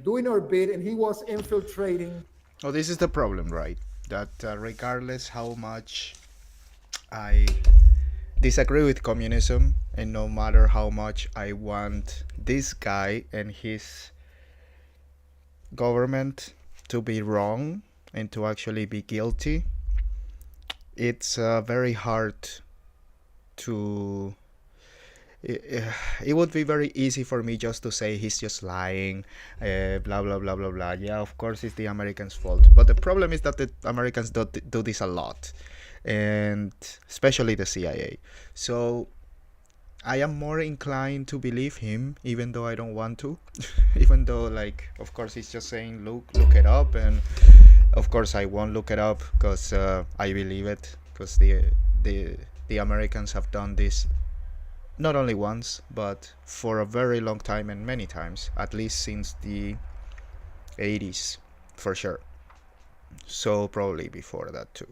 doing our bid, and he was infiltrating. Oh, this is the problem, right? That regardless how much I disagree with communism, and no matter how much I want this guy and his government to be wrong and to actually be guilty, it's very hard to. It would be very easy for me just to say he's just lying, blah blah blah blah blah. Yeah, of course it's the Americans' fault, but the problem is that the Americans do this a lot, and especially the CIA. So I am more inclined to believe him, even though I don't want to. Even though, like, of course, he's just saying, look it up, and of course I won't look it up because I believe it, because the Americans have done this not only once, but for a very long time and many times, at least since the 80s, for sure. So probably before that too.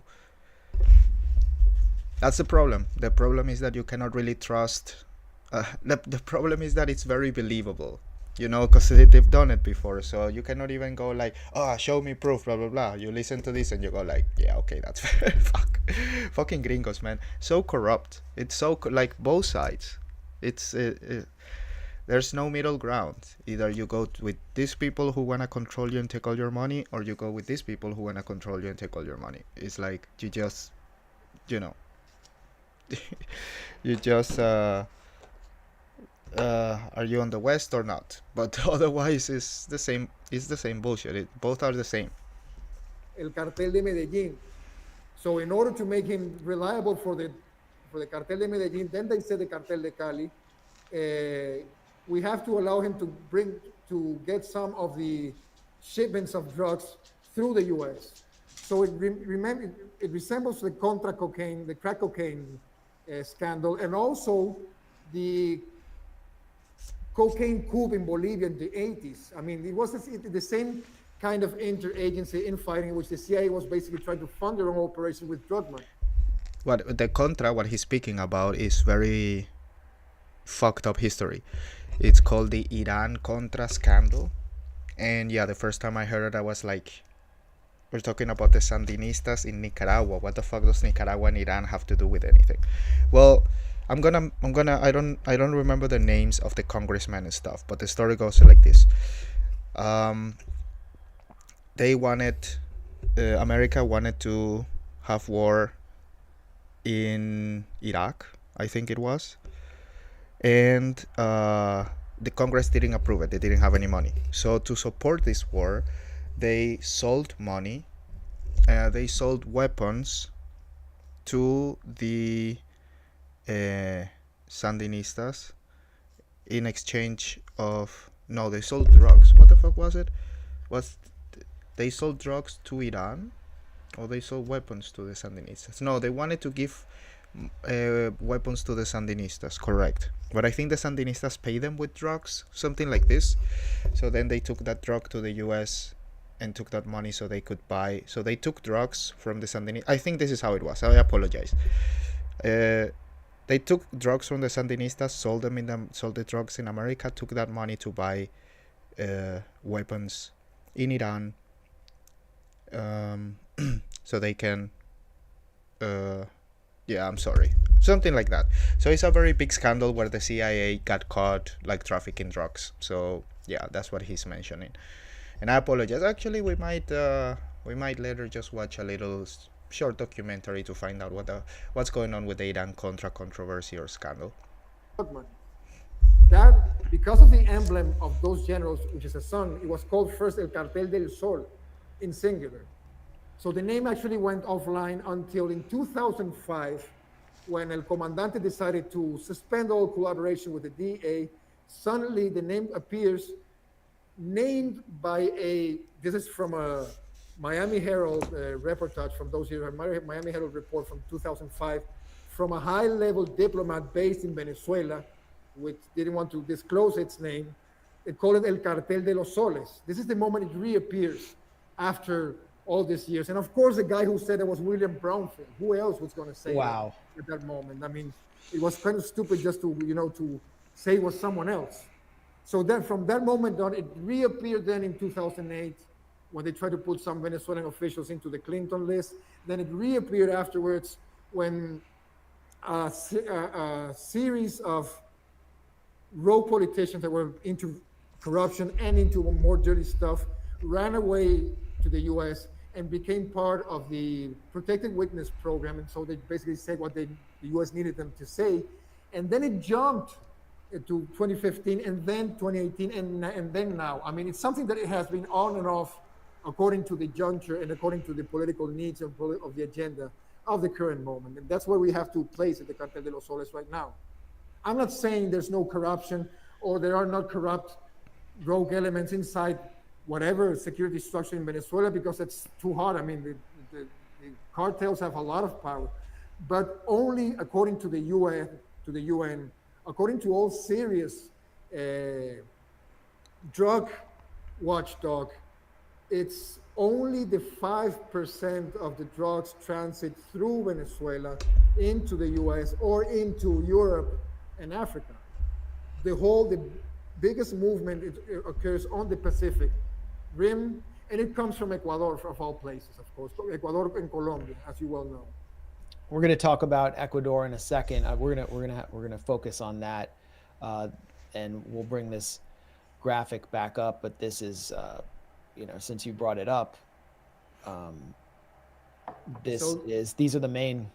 That's the problem. The problem is that you cannot really trust. The problem is that it's very believable, because they've done it before. So you cannot even go like, oh, show me proof, blah blah blah. You listen to this and you go like, yeah, okay, that's fair. Fucking gringos, man. So corrupt. It's so like both sides. It's there's no middle ground. Either you go with these people who wanna control you and take all your money, or you go with these people who wanna control you and take all your money. It's like you just, you just are you on the west or not? But otherwise, it's the same. It's the same bullshit. Both are the same. El Cartel de Medellín. So in order to make him reliable for the Cartel de Medellín, then they said the Cartel de Cali, we have to allow him to get some of the shipments of drugs through the U.S. So it resembles the Contra cocaine, the crack cocaine scandal, and also the cocaine coup in Bolivia in the 80s. I mean, it was the same kind of interagency infighting in which the CIA was basically trying to fund their own operation with drug money. What the Contra, what he's speaking about, is very fucked up history. It's called the Iran Contra scandal. And yeah, the first time I heard it, I was like, we're talking about the Sandinistas in Nicaragua. What the fuck does Nicaragua and Iran have to do with anything? Well, I don't remember the names of the congressmen and stuff, but the story goes like this. They wanted, America wanted to have war in Iraq, I think it was, and the Congress didn't approve it. They didn't have any money. So to support this war, they sold money, they sold weapons to the Sandinistas in exchange of, no, they sold drugs. What the fuck was it? They sold drugs to Iran, or they sold weapons to the Sandinistas? No, they wanted to give weapons to the Sandinistas, correct. But I think the Sandinistas pay them with drugs, something like this. So then they took that drug to the US and took that money so they could buy. So they took drugs from the Sandinistas. I think this is how it was. I apologize. They took drugs from the Sandinistas, sold the drugs in America, took that money to buy weapons in Iran, um, so they can. Uh, yeah, I'm sorry, something like that. So it's a very big scandal where the CIA got caught like trafficking drugs. So yeah, that's what he's mentioning. And I apologize. Actually, we might later just watch a little short documentary to find out what's going on with the Iran Contra controversy or scandal. drug money. That, because of the emblem of those generals, which is a sun, it was called first El Cartel del Sol in singular. So the name actually went offline until in 2005, when El Comandante decided to suspend all collaboration with the DA. Suddenly, the name appears named by this is from a Miami Herald reportage from those years, a Miami Herald report from 2005, from a high level diplomat based in Venezuela, which didn't want to disclose its name. It called it El Cartel de los Soles. This is the moment it reappears after all these years. And of course, the guy who said it was William Brownfield. Who else was going to say Wow. that at that moment? I mean, it was kind of stupid just to say it was someone else. So then from that moment on, it reappeared then in 2008 when they tried to put some Venezuelan officials into the Clinton list. Then it reappeared afterwards when a series of rogue politicians that were into corruption and into more dirty stuff ran away to the US and became part of the protected witness program. And so they basically said what the US needed them to say. And then it jumped to 2015 and then 2018 and then now. I mean, it's something that it has been on and off according to the juncture and according to the political needs of the agenda of the current moment. And that's where we have to place it, the Cartel de los Soles right now. I'm not saying there's no corruption or there are not corrupt rogue elements inside whatever security structure in Venezuela, because it's too hard. I mean, the cartels have a lot of power, but only according to the UN, according to all serious drug watchdog, it's only the 5% of the drugs transit through Venezuela into the US or into Europe and Africa. The biggest movement it occurs on the Pacific Rim, and it comes from Ecuador, of all places, of course. Ecuador and Colombia, as you well know. We're going to talk about Ecuador in a second. We're gonna focus on that, and we'll bring this graphic back up. But this is, since you brought it up, these are the main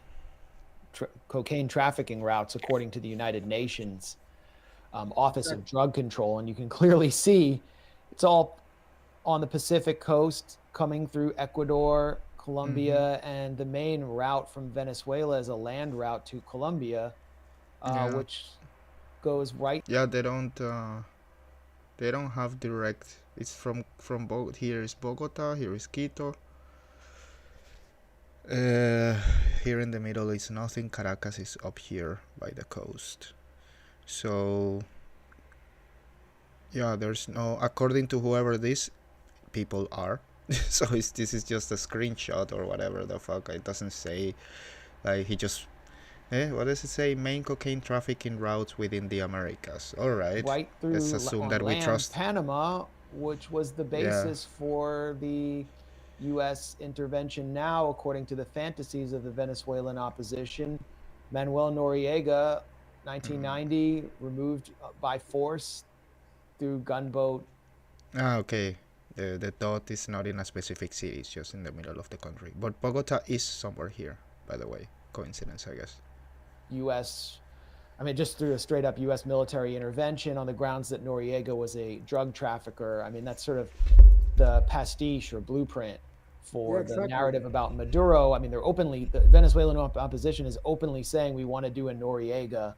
cocaine trafficking routes according to the United Nations Office of Drug Control, and you can clearly see it's all on the Pacific coast coming through Ecuador, Colombia, and the main route from Venezuela is a land route to Colombia, which goes right. Yeah, they don't have direct. It's from here is Bogota, here is Quito. Here in the middle is nothing. Caracas is up here by the coast. So yeah, there's no, according to whoever these people are. So this is just a screenshot or whatever the fuck. It doesn't say, like, he just what does it say? Main cocaine trafficking routes within the Americas. All right. Right through. Let's assume that we trust Panama, which was the basis for the U.S. intervention. Now, according to the fantasies of the Venezuelan opposition, Manuel Noriega, 1990, removed by force through gunboat. Okay. The dot is not in a specific city, it's just in the middle of the country. But Bogota is somewhere here, by the way. Coincidence, I guess. Just through a straight up U.S. military intervention on the grounds that Noriega was a drug trafficker. I mean, that's sort of the pastiche or blueprint for the narrative about Maduro. I mean, the Venezuelan opposition is openly saying we want to do a Noriega.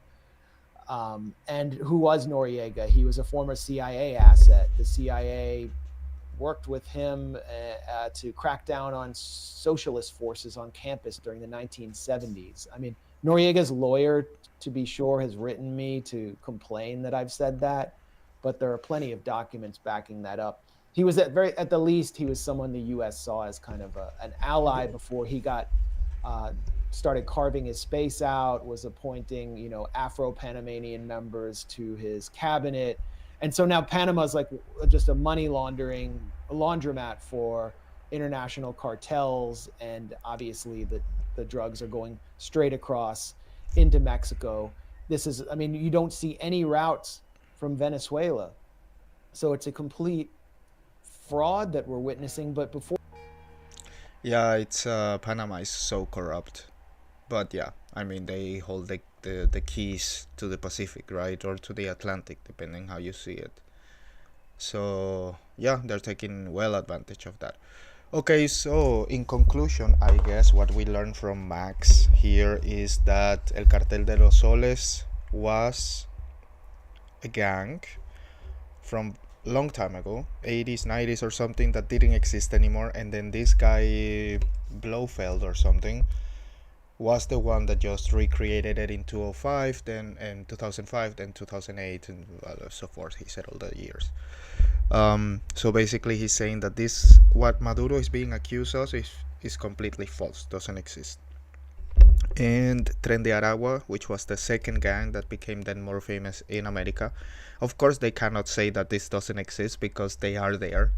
And who was Noriega? He was a former CIA asset. The CIA worked with him to crack down on socialist forces on campus during the 1970s. I mean, Noriega's lawyer, to be sure, has written me to complain that I've said that, but there are plenty of documents backing that up. He was at the least, he was someone the U.S. saw as kind of an ally before he got started carving his space out, was appointing, Afro-Panamanian members to his cabinet. And so now Panama's like just a money laundering laundromat for international cartels, and obviously the drugs are going straight across into Mexico. This is, I mean, you don't see any routes from Venezuela. So it's a complete fraud that we're witnessing. But before, Yeah, it's Panama is so corrupt. But yeah, I mean, they hold the keys to the Pacific, right? Or to the Atlantic, depending how you see it. So yeah, they're taking well advantage of that. Okay, so in conclusion, I guess what we learned from Max here is that El Cartel de los Soles was a gang from long time ago, 80s, 90s or something, that didn't exist anymore, and then this guy Blofeld or something was the one that just recreated it in 2005, then in 2005, then 2008, and so forth. He said all the years. So basically, he's saying that this, what Maduro is being accused of, is completely false, doesn't exist. And Tren de Aragua, which was the second gang that became then more famous in America. Of course, they cannot say that this doesn't exist because they are there,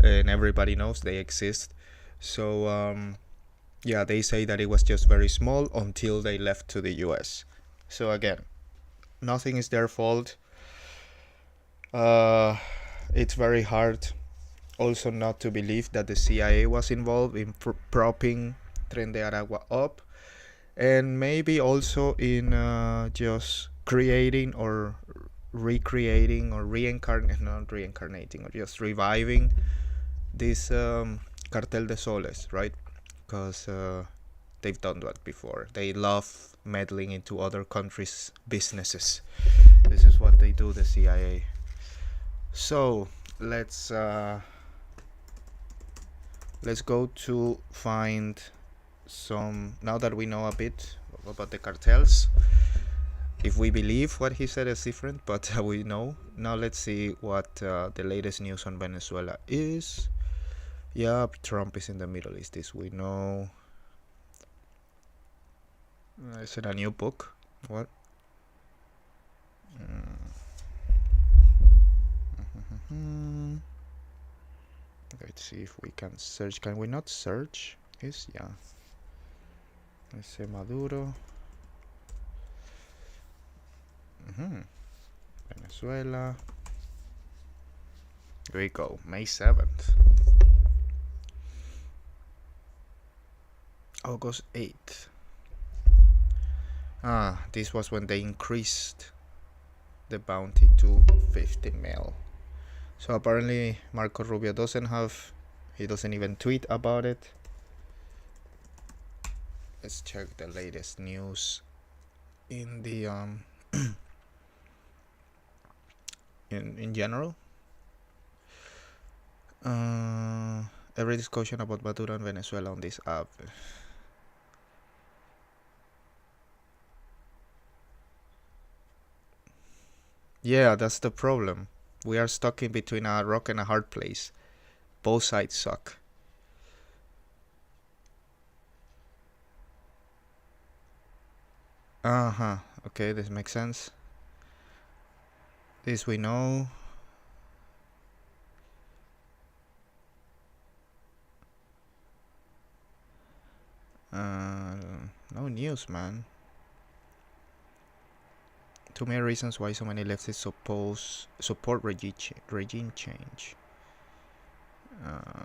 and everybody knows they exist. So yeah, they say that it was just very small until they left to the US. So again, nothing is their fault. It's very hard also not to believe that the CIA was involved in propping Tren de Aragua up, and maybe also in just creating or recreating or not reincarnating, or just reviving this Cartel de Soles, right? Because they've done that before. They love meddling into other countries' businesses. This is what they do, the CIA. So let's go to find some, now that we know a bit about the cartels. If we believe what he said is different, but we know. Now let's see what the latest news on Venezuela is. Yeah, Trump is in the Middle East, this we know. Is it a new book? What? Let's see if we can search. Can we not search? Yes, yeah. Let's say Maduro. Venezuela. Here we go. May 7th. August 8th. This was when they increased the bounty to 50 mil. So apparently Marco Rubio he doesn't even tweet about it. Let's check the latest news in the in general. Every discussion about Maduro and Venezuela on this app. Yeah, that's the problem. We are stuck in between a rock and a hard place. Both sides suck. Okay, this makes sense. This we know. No news, man. Too many reasons why so many leftists support regime change. How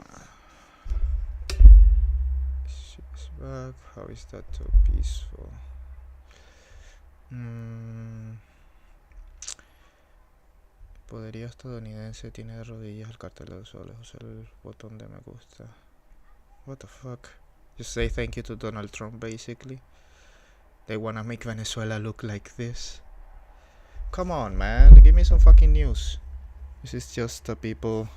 is that so peaceful? Poderío estadounidense tiene de rodillas el cartel de los soles. Usa el botón de me gusta. What the fuck? Just say thank you to Donald Trump, basically. They wanna make Venezuela look like this. Come on, man. Give me some fucking news. This is just the people.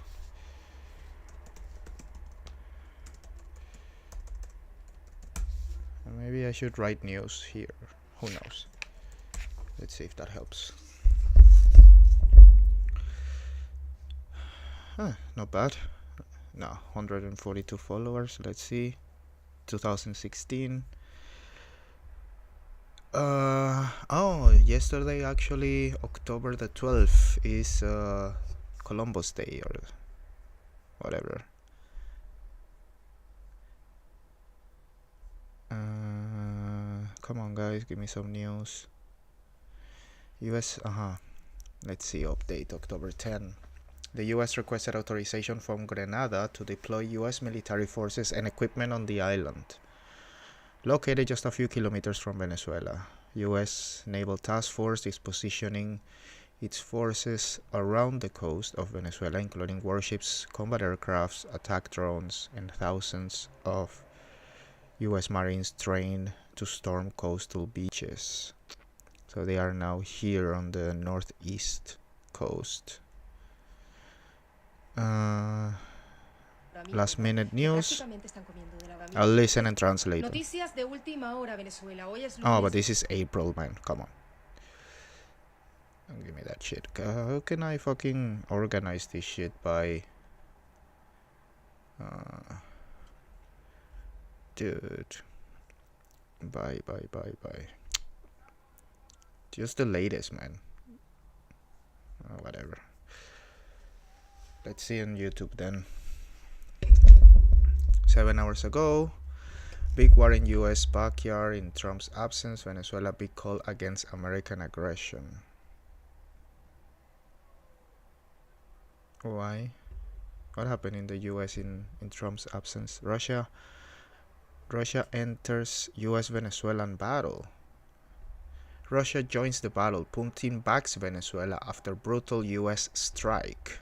Maybe I should write news here. Who knows? Let's see if that helps. Not bad. No, 142 followers. Let's see. 2016. Yesterday, actually, October the 12th is Columbus Day or whatever. Come on, guys, give me some news. US, let's see, update October 10. The US requested authorization from Grenada to deploy US military forces and equipment on the island, located just a few kilometers from Venezuela. US Naval Task Force is positioning its forces around the coast of Venezuela, including warships, combat aircrafts, attack drones, and thousands of US Marines trained to storm coastal beaches. So they are now here on the northeast coast. Last minute news. I'll listen and translate. Noticias de última hora, Venezuela. Hoy es Oh, lunes. but this is April, man. Come on. Give me that shit. How can I fucking organize this shit by... Dude. Bye. Just the latest, man. Whatever. Let's see on YouTube then. 7 hours ago, big war in US backyard in Trump's absence. Venezuela big call against American aggression. Why? What happened in the US in Trump's absence? Russia enters US Venezuelan battle. Russia joins the battle. Putin backs Venezuela after brutal US strike.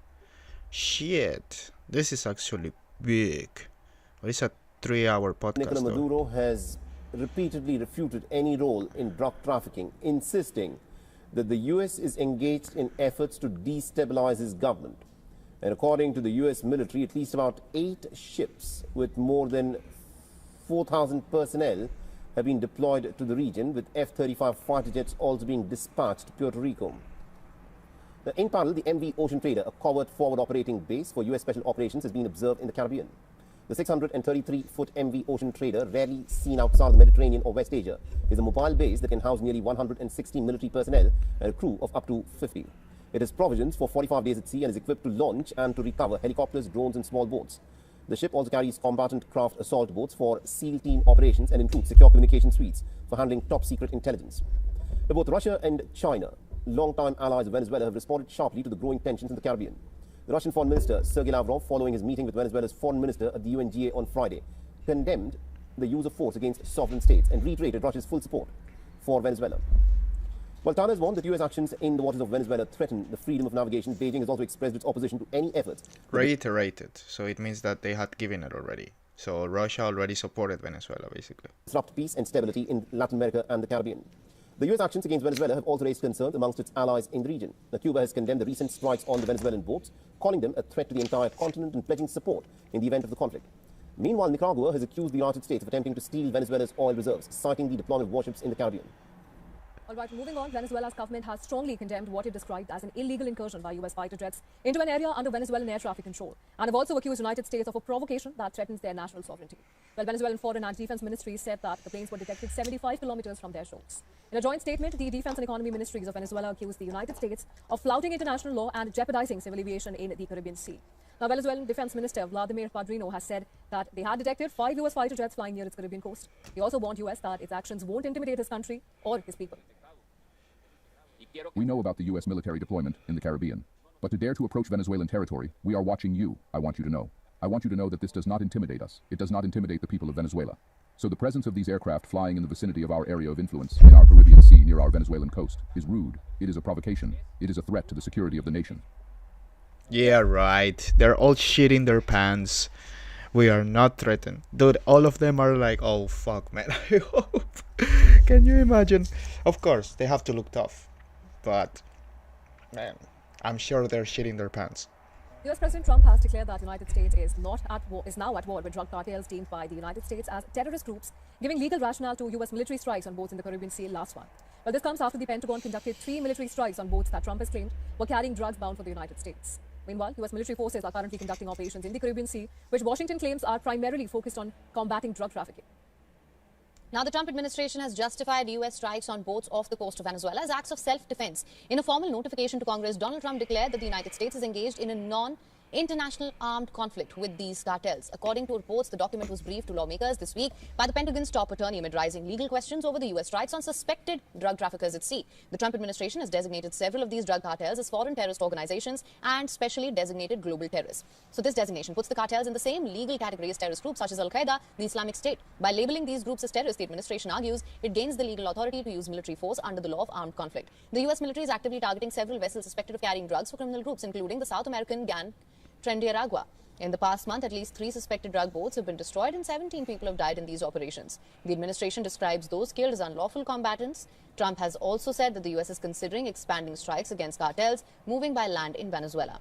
Shit, this is actually big. Well, it's a 3-hour podcast. Nicolas Maduro has repeatedly refuted any role in drug trafficking, insisting that the US is engaged in efforts to destabilize his government. And according to the US military, at least about 8 ships with more than 4,000 personnel have been deployed to the region, with F-35 fighter jets also being dispatched to Puerto Rico. Now, in parallel, the MV Ocean Trader, a covert forward operating base for US special operations, has been observed in the Caribbean. The 633-foot MV Ocean Trader, rarely seen outside the Mediterranean or West Asia, is a mobile base that can house nearly 160 military personnel and a crew of up to 50. It has provisions for 45 days at sea and is equipped to launch and to recover helicopters, drones and small boats. The ship also carries combatant craft assault boats for SEAL team operations and includes secure communication suites for handling top-secret intelligence. Now, both Russia and China, longtime allies of Venezuela, have responded sharply to the growing tensions in the Caribbean. The Russian Foreign Minister, Sergei Lavrov, following his meeting with Venezuela's Foreign Minister at the UNGA on Friday, condemned the use of force against sovereign states and reiterated Russia's full support for Venezuela. While China has warned that US actions in the waters of Venezuela threaten the freedom of navigation, Beijing has also expressed its opposition to any efforts. Reiterated, so it means that they had given it already. So Russia already supported Venezuela, basically. Disrupt peace and stability in Latin America and the Caribbean. The US actions against Venezuela have also raised concerns amongst its allies in the region. Now, Cuba has condemned the recent strikes on the Venezuelan boats, calling them a threat to the entire continent and pledging support in the event of the conflict. Meanwhile, Nicaragua has accused the United States of attempting to steal Venezuela's oil reserves, citing the deployment of warships in the Caribbean. All right, moving on, Venezuela's government has strongly condemned what it described as an illegal incursion by US fighter jets into an area under Venezuelan air traffic control, and have also accused the United States of a provocation that threatens their national sovereignty. Well, Venezuelan Foreign and Defense Ministries said that the planes were detected 75 kilometers from their shores. In a joint statement, the Defense and Economy Ministries of Venezuela accused the United States of flouting international law and jeopardizing civil aviation in the Caribbean Sea. Now, Venezuelan Defense Minister Vladimir Padrino has said that they had detected 5 US fighter jets flying near its Caribbean coast. He also warned US that its actions won't intimidate his country or his people. We know about the U.S. military deployment in the Caribbean, but to dare to approach Venezuelan territory, we are watching you, I want you to know. I want you to know that this does not intimidate us. It does not intimidate the people of Venezuela. So the presence of these aircraft flying in the vicinity of our area of influence in our Caribbean Sea near our Venezuelan coast is rude. It is a provocation. It is a threat to the security of the nation. Yeah, right. They're all shitting their pants. We are not threatened. Dude, all of them are like, oh, fuck, man. I hope. Can you imagine? Of course, they have to look tough. But, man, I'm sure they're shitting their pants. US President Trump has declared that the United States is now at war with drug cartels deemed by the United States as terrorist groups, giving legal rationale to US military strikes on boats in the Caribbean Sea last month. Well, this comes after the Pentagon conducted 3 military strikes on boats that Trump has claimed were carrying drugs bound for the United States. Meanwhile, US military forces are currently conducting operations in the Caribbean Sea, which Washington claims are primarily focused on combating drug trafficking. Now, the Trump administration has justified U.S. strikes on boats off the coast of Venezuela as acts of self-defense. In a formal notification to Congress, Donald Trump declared that the United States is engaged in a international armed conflict with these cartels. According to reports, the document was briefed to lawmakers this week by the Pentagon's top attorney amid rising legal questions over the U.S. strikes on suspected drug traffickers at sea. The Trump administration has designated several of these drug cartels as foreign terrorist organizations and specially designated global terrorists. So this designation puts the cartels in the same legal category as terrorist groups such as Al-Qaeda, the Islamic State. By labeling these groups as terrorists, the administration argues it gains the legal authority to use military force under the law of armed conflict. The U.S. military is actively targeting several vessels suspected of carrying drugs for criminal groups, including the South American gang Tren de Aragua. In the past month, at least 3 suspected drug boats have been destroyed and 17 people have died in these operations. The administration describes those killed as unlawful combatants. Trump has also said that the U.S. is considering expanding strikes against cartels moving by land in Venezuela.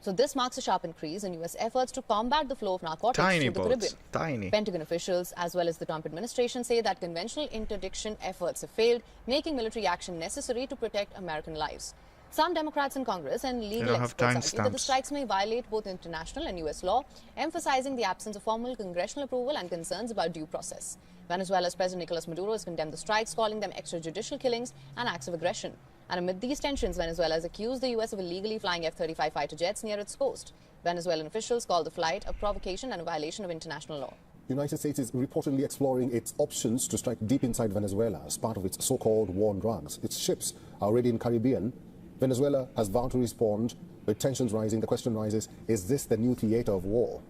So this marks a sharp increase in U.S. efforts to combat the flow of narcotics Tiny through the Caribbean. boats, tiny. Pentagon officials, as well as the Trump administration, say that conventional interdiction efforts have failed, making military action necessary to protect American lives. Some Democrats in Congress and legal experts argue that the strikes may violate both international and U.S. law, emphasizing the absence of formal congressional approval and concerns about due process. Venezuela's President Nicolas Maduro has condemned the strikes, calling them extrajudicial killings and acts of aggression. And amid these tensions, Venezuela has accused the U.S. of illegally flying F-35 fighter jets near its coast. Venezuelan officials call the flight a provocation and a violation of international law. The United States is reportedly exploring its options to strike deep inside Venezuela as part of its so-called war on drugs. Its ships are already in the Caribbean. Venezuela has vowed to respond. With tensions rising, the question rises, is this the new theater of war?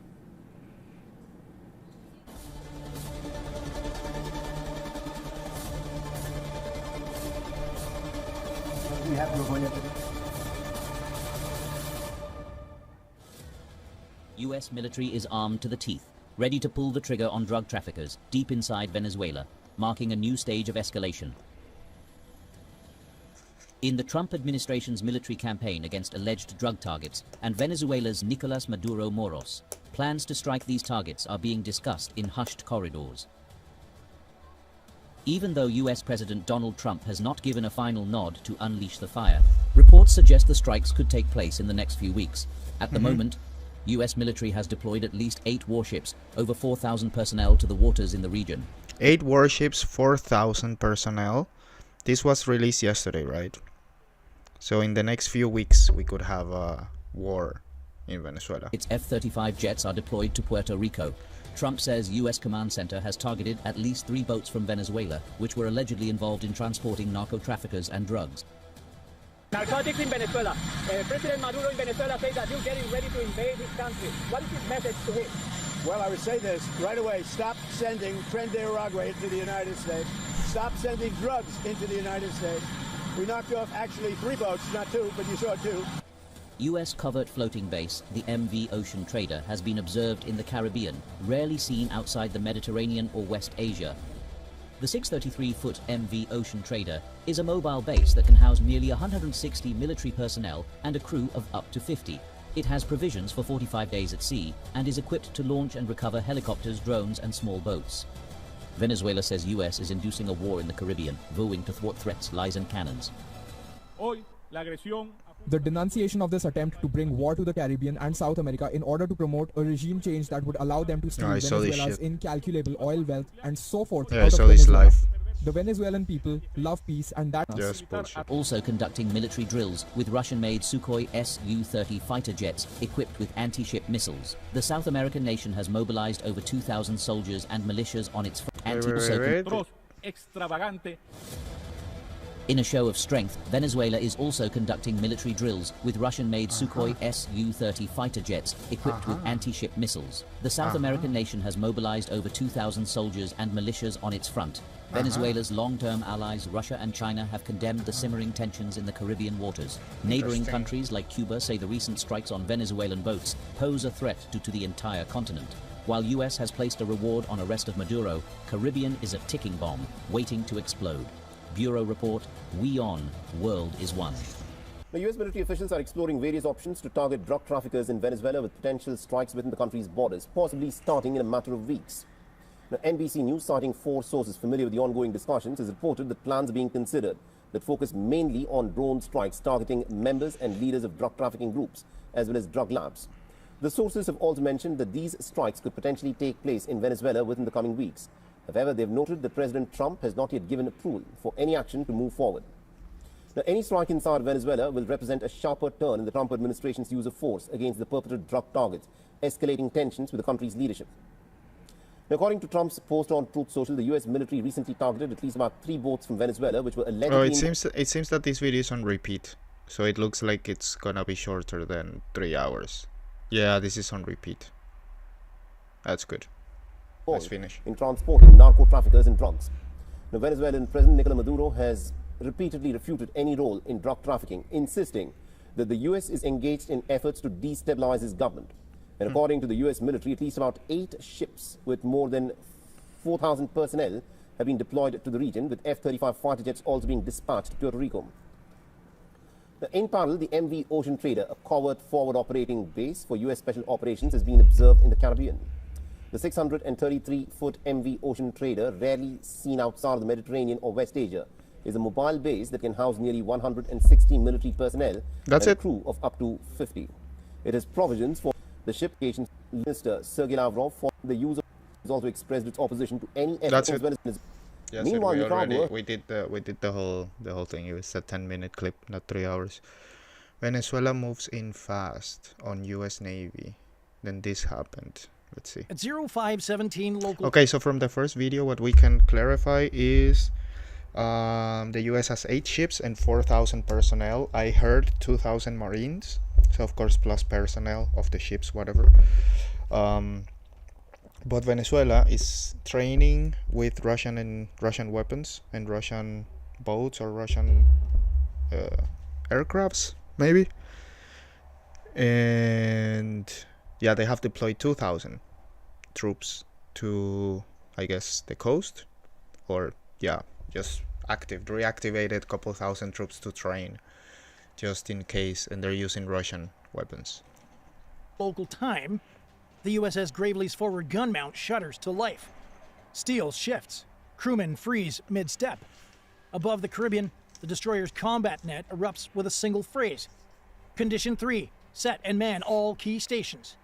U.S. military is armed to the teeth, ready to pull the trigger on drug traffickers deep inside Venezuela, marking a new stage of escalation. In the Trump administration's military campaign against alleged drug targets and Venezuela's Nicolas Maduro Moros, plans to strike these targets are being discussed in hushed corridors. Even though US President Donald Trump has not given a final nod to unleash the fire, reports suggest the strikes could take place in the next few weeks. At the moment, US military has deployed at least 8 warships, over 4,000 personnel to the waters in the region. 8 warships, 4,000 personnel. This was released yesterday, right? So in the next few weeks, we could have a war in Venezuela. Its F-35 jets are deployed to Puerto Rico. Trump says U.S. Command Center has targeted at least 3 boats from Venezuela, which were allegedly involved in transporting narco-traffickers and drugs. Narcotics in Venezuela. President Maduro in Venezuela says that he's getting ready to invade his country. What is his message to him? Well, I would say this right away. Stop sending Tren de Aragua into the United States. Stop sending drugs into the United States. We knocked off actually 3 boats, not 2, but you saw 2. U.S. covert floating base, the MV Ocean Trader, has been observed in the Caribbean, rarely seen outside the Mediterranean or West Asia. The 633-foot MV Ocean Trader is a mobile base that can house nearly 160 military personnel and a crew of up to 50. It has provisions for 45 days at sea and is equipped to launch and recover helicopters, drones and small boats. Venezuela says U.S. is inducing a war in the Caribbean, vowing to thwart threats, lies and cannons. The denunciation of this attempt to bring war to the Caribbean and South America in order to promote a regime change that would allow them to steal Venezuela's incalculable oil wealth and so forth I saw this live. The Venezuelan people love peace and that Also conducting military drills with Russian-made Sukhoi Su-30 fighter jets equipped with anti-ship missiles. The South American nation has mobilized over 2,000 soldiers and militias on its In a show of strength, Venezuela is also conducting military drills with Russian-made Sukhoi Su-30 fighter jets equipped with anti-ship missiles. The South American nation has mobilized over 2,000 soldiers and militias on its front. Venezuela's long-term allies Russia and China have condemned the simmering tensions in the Caribbean waters. Neighboring countries like Cuba say the recent strikes on Venezuelan boats pose a threat to the entire continent. While US has placed a reward on arrest of Maduro, Caribbean is a ticking bomb waiting to explode. Bureau report, We On, World is One. The U.S. military officials are exploring various options to target drug traffickers in Venezuela with potential strikes within the country's borders, possibly starting in a matter of weeks. Now, NBC News, citing 4 sources familiar with the ongoing discussions, has reported that plans are being considered that focus mainly on drone strikes targeting members and leaders of drug trafficking groups, as well as drug labs. The sources have also mentioned that these strikes could potentially take place in Venezuela within the coming weeks. However, they have noted that President Trump has not yet given approval for any action to move forward. Now, any strike inside Venezuela will represent a sharper turn in the Trump administration's use of force against the purported drug targets, escalating tensions with the country's leadership. Now, according to Trump's post on Truth Social, the U.S. military recently targeted at least about 3 boats from Venezuela, which were allegedly... Oh, it seems that this video is on repeat, so it looks like it's gonna be shorter than 3 hours. Yeah, this is on repeat. That's good. Let's finish. In transporting narco traffickers and drugs. Now, Venezuelan President Nicolas Maduro has repeatedly refuted any role in drug trafficking, insisting that the U.S. is engaged in efforts to destabilize his government. And according to the U.S. military, at least about 8 ships with more than 4,000 personnel have been deployed to the region, with F-35 fighter jets also being dispatched to Puerto Rico. Now, in parallel, the MV Ocean Trader, a covert forward operating base for U.S. special operations, has been observed in the Caribbean. The 633-foot MV Ocean Trader, rarely seen outside of the Mediterranean or West Asia, is a mobile base that can house nearly 160 military personnel and a crew of up to 50. It has provisions for the ship. Minister Sergei Lavrov for the user has also expressed its opposition to any efforts. Yes, Meanwhile, we did the whole thing. It was a 10-minute clip, not 3 hours. Venezuela moves in fast on U.S. Navy. Then this happened. Let's see. At 0517 local. Okay, so from the first video, what we can clarify is the U.S. has 8 ships and 4,000 personnel. I heard 2,000 Marines, so of course plus personnel of the ships, whatever. But Venezuela is training with Russian weapons and Russian boats or Russian aircrafts, maybe. And yeah, they have deployed 2,000 troops to, I guess, the coast, or yeah, just reactivated a couple thousand troops to train, just in case, and they're using Russian weapons. Local time, the USS Gravely's forward gun mount shudders to life. Steel shifts. Crewmen freeze mid-step. Above the Caribbean, the destroyer's combat net erupts with a single phrase. Condition 3, set and man all key stations.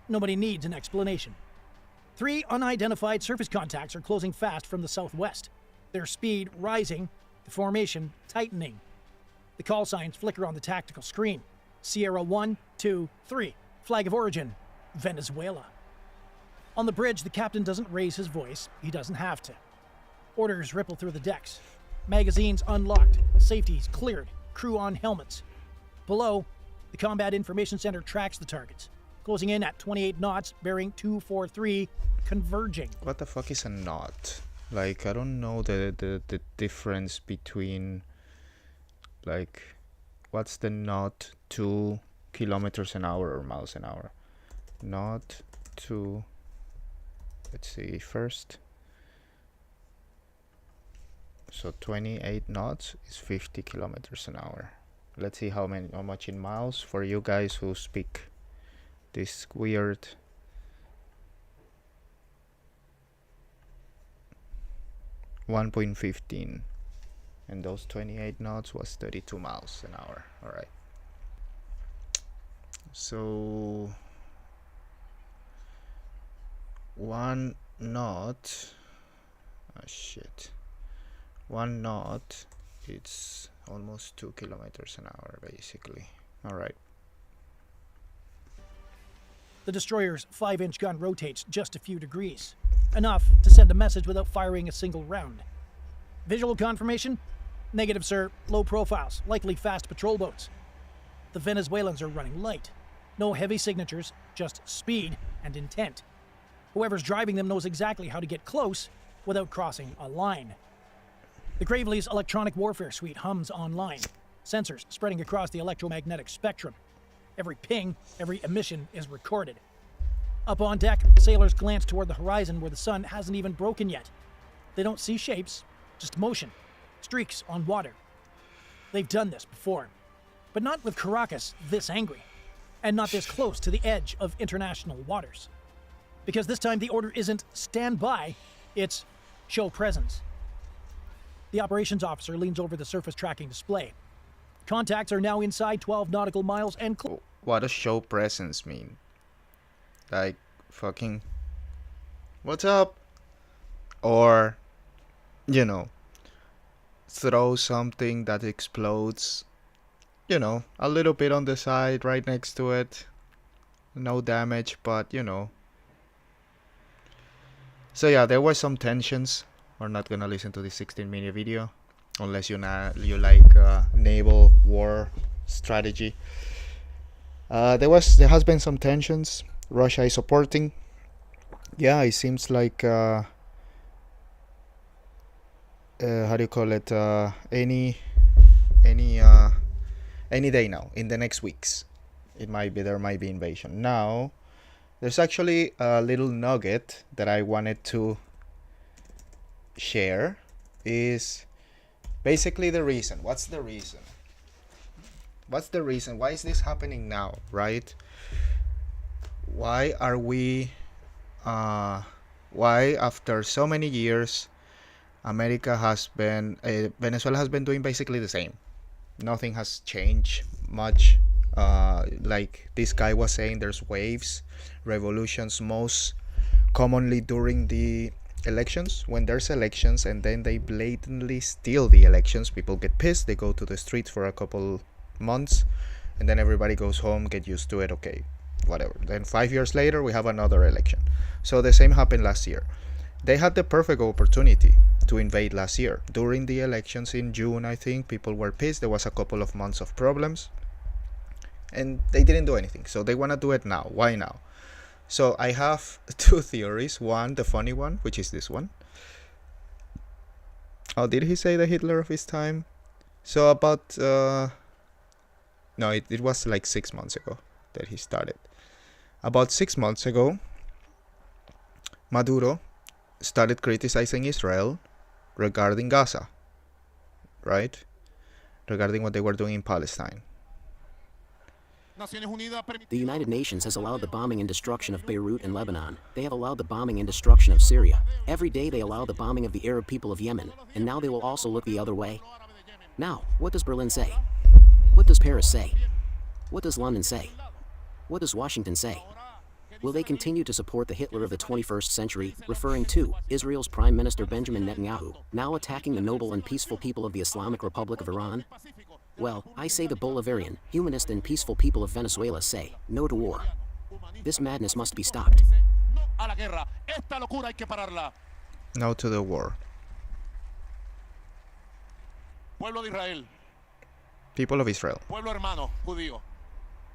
Nobody needs an explanation. 3 unidentified surface contacts are closing fast from the southwest. Their speed rising, the formation tightening. The call signs flicker on the tactical screen. Sierra 1, 2, 3. Flag of origin, Venezuela. On the bridge, the captain doesn't raise his voice. He doesn't have to. Orders ripple through the decks. Magazines unlocked. Safeties cleared. Crew on helmets. Below, the Combat Information Center tracks the targets. Closing in at 28 knots, bearing 243, converging. What the fuck is a knot? Like, I don't know the difference between, like, what's the knot to kilometers an hour or miles an hour? Knot to, let's see, first. So 28 knots is 50 kilometers an hour. Let's see how much in miles for you guys who speak this weird. .15, and those 28 knots was 32 miles an hour. All right. So 1 knot. Oh shit. 1 knot. It's almost 2 kilometers an hour, basically. All right. The destroyer's 5-inch gun rotates just a few degrees, enough to send a message without firing a single round. Visual confirmation? Negative, sir. Low profiles, likely fast patrol boats. The Venezuelans are running light. No heavy signatures, just speed and intent. Whoever's driving them knows exactly how to get close without crossing a line. The Gravely's electronic warfare suite hums online, sensors spreading across the electromagnetic spectrum. Every ping, every emission is recorded. Up on deck, sailors glance toward the horizon where the sun hasn't even broken yet. They don't see shapes, just motion, streaks on water. They've done this before, but not with Caracas this angry, and not this close to the edge of international waters. Because this time the order isn't stand by, it's show presence. The operations officer leans over the surface tracking display. Contacts are now inside 12 nautical miles and... What does show presence mean? Like, fucking, what's up? Or, you know, throw something that explodes, you know, a little bit on the side right next to it. No damage, but you know. So yeah, there were some tensions. We're not gonna listen to this 16-minute video unless you like naval war strategy. There has been some tensions. Russia is supporting. Yeah, it seems like how do you call it? Any day now, in the next weeks, there might be invasion. Now, there's actually a little nugget that I wanted to share. Is basically the reason. What's the reason? Why is this happening now, right? Why are we why after so many years Venezuela has been doing basically the same. Nothing has changed much. Like this guy was saying, there's waves, revolutions most commonly during the elections. When there's elections and then they blatantly steal the elections, people get pissed, they go to the streets for a couple months, and then everybody goes home, get used to it, okay, whatever. Then 5 years later we have another election. So the same happened last year. They had the perfect opportunity to invade last year. During the elections in June, I think, people were pissed. There was a couple of months of problems and they didn't do anything. So they want to do it now. Why now? So I have two theories. One, the funny one, which is this one. Oh, did he say the Hitler of his time? So about no, it was like 6 months ago that he started. About 6 months ago, Maduro started criticizing Israel regarding Gaza, right? Regarding what they were doing in Palestine. The United Nations has allowed the bombing and destruction of Beirut and Lebanon. They have allowed the bombing and destruction of Syria. Every day they allow the bombing of the Arab people of Yemen, and now they will also look the other way. Now, what does Berlin say? What does Paris say? What does London say? What does Washington say? Will they continue to support the Hitler of the 21st century, referring to Israel's Prime Minister Benjamin Netanyahu, now attacking the noble and peaceful people of the Islamic Republic of Iran? Well, I say the Bolivarian, humanist and peaceful people of Venezuela say, no to war. This madness must be stopped. No to the war. People of Israel.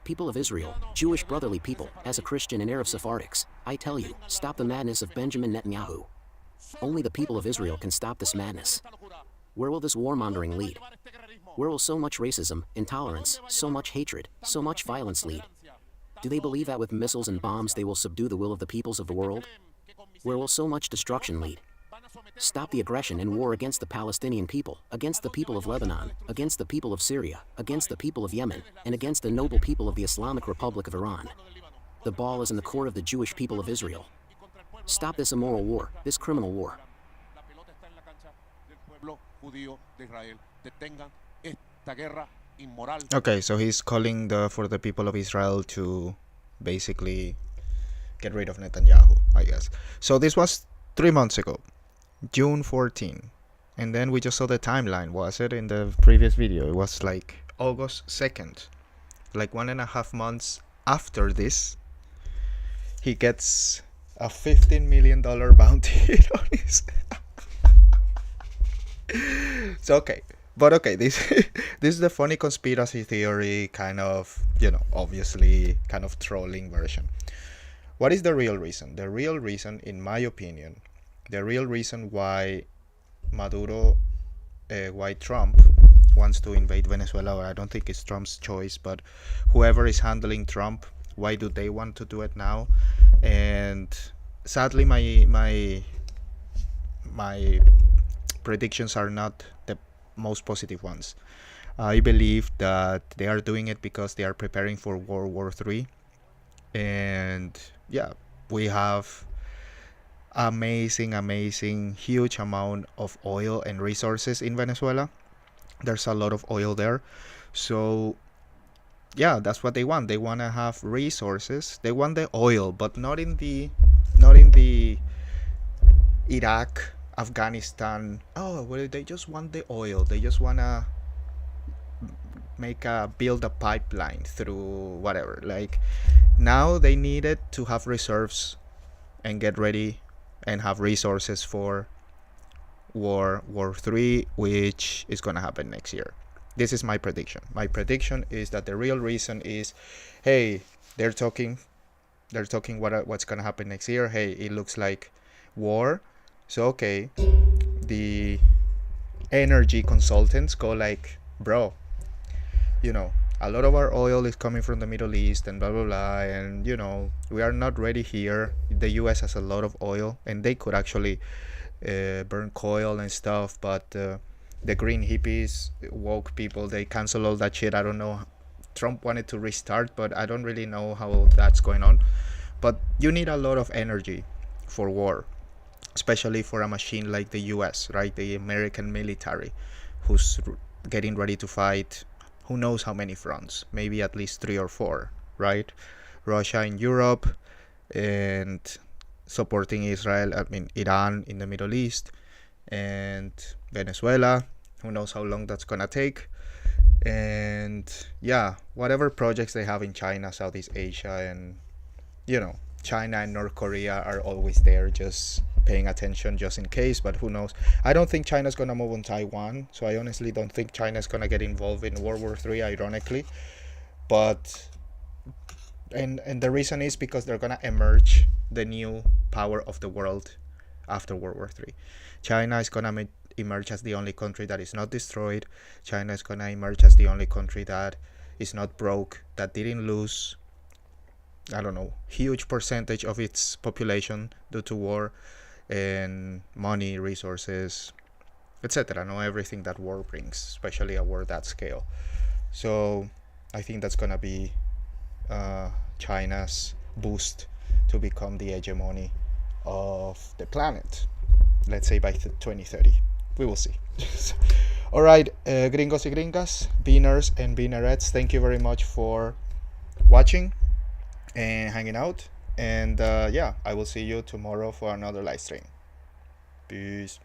People of Israel, Jewish brotherly people, as a Christian and Arab Sephardics, I tell you, stop the madness of Benjamin Netanyahu. Only the people of Israel can stop this madness. Where will this warmongering lead? Where will so much racism, intolerance, so much hatred, so much violence lead? Do they believe that with missiles and bombs they will subdue the will of the peoples of the world? Where will so much destruction lead? Stop the aggression and war against the Palestinian people, against the people of Lebanon, against the people of Syria, against the people of Yemen, and against the noble people of the Islamic Republic of Iran. The ball is in the court of the Jewish people of Israel. Stop this immoral war, this criminal war. Okay, so he's calling for the people of Israel to basically get rid of Netanyahu, I guess. So this was 3 months ago. June 14, and then we just saw the timeline, was it, in the previous video? It was like August 2nd, like 1.5 months after this, he gets a $15 million bounty on his so okay, but okay, this is the funny conspiracy theory kind of, you know, obviously kind of trolling version. What is the real reason? The real reason, in my opinion, the real reason why why Trump wants to invade Venezuela, or I don't think it's Trump's choice, but whoever is handling Trump, why do they want to do it now? And sadly, my predictions are not the most positive ones. I believe that they are doing it because they are preparing for World War III, and yeah, we have amazing huge amount of oil and resources in Venezuela. There's a lot of oil there, so yeah, that's what they want. They want to have resources. They want the oil, but not in the Iraq, Afghanistan, oh well, they just want the oil, they just wanna build a pipeline through whatever. Like, now they needed to have reserves and get ready and have resources for War 3, which is gonna happen next year. This is my prediction. My prediction is that the real reason is, hey, they're talking what's gonna happen next year. Hey, it looks like war. So okay, the energy consultants go like, bro, you know, a lot of our oil is coming from the Middle East and blah blah blah, and you know, we are not ready here. The US has a lot of oil and they could actually burn coal and stuff, but the green hippies, woke people, they cancel all that shit. I don't know, Trump wanted to restart, but I don't really know how that's going on. But you need a lot of energy for war, especially for a machine like the US, right? The American military, who's getting ready to fight who knows how many fronts, maybe at least 3 or 4, right? Russia in Europe, and supporting Israel, I mean Iran in the Middle East, and Venezuela, who knows how long that's gonna take. And yeah, whatever projects they have in China, Southeast Asia, and you know, China and North Korea are always there, just paying attention just in case, but who knows. I don't think China's gonna move on Taiwan, so I honestly don't think China's gonna get involved in World War III, ironically. But and the reason is because they're gonna emerge the new power of the world after World War III. China is gonna emerge as the only country that is not destroyed. China is gonna emerge as the only country that is not broke, that didn't lose, I don't know, huge percentage of its population due to war, and money, resources, etc. Know everything that war brings, especially a war that scale. So I think that's gonna be China's boost to become the hegemony of the planet, let's say by 2030. We will see. All right, gringos y gringas, beaners and beanerettes, thank you very much for watching and hanging out. And yeah, I will see you tomorrow for another live stream. Peace.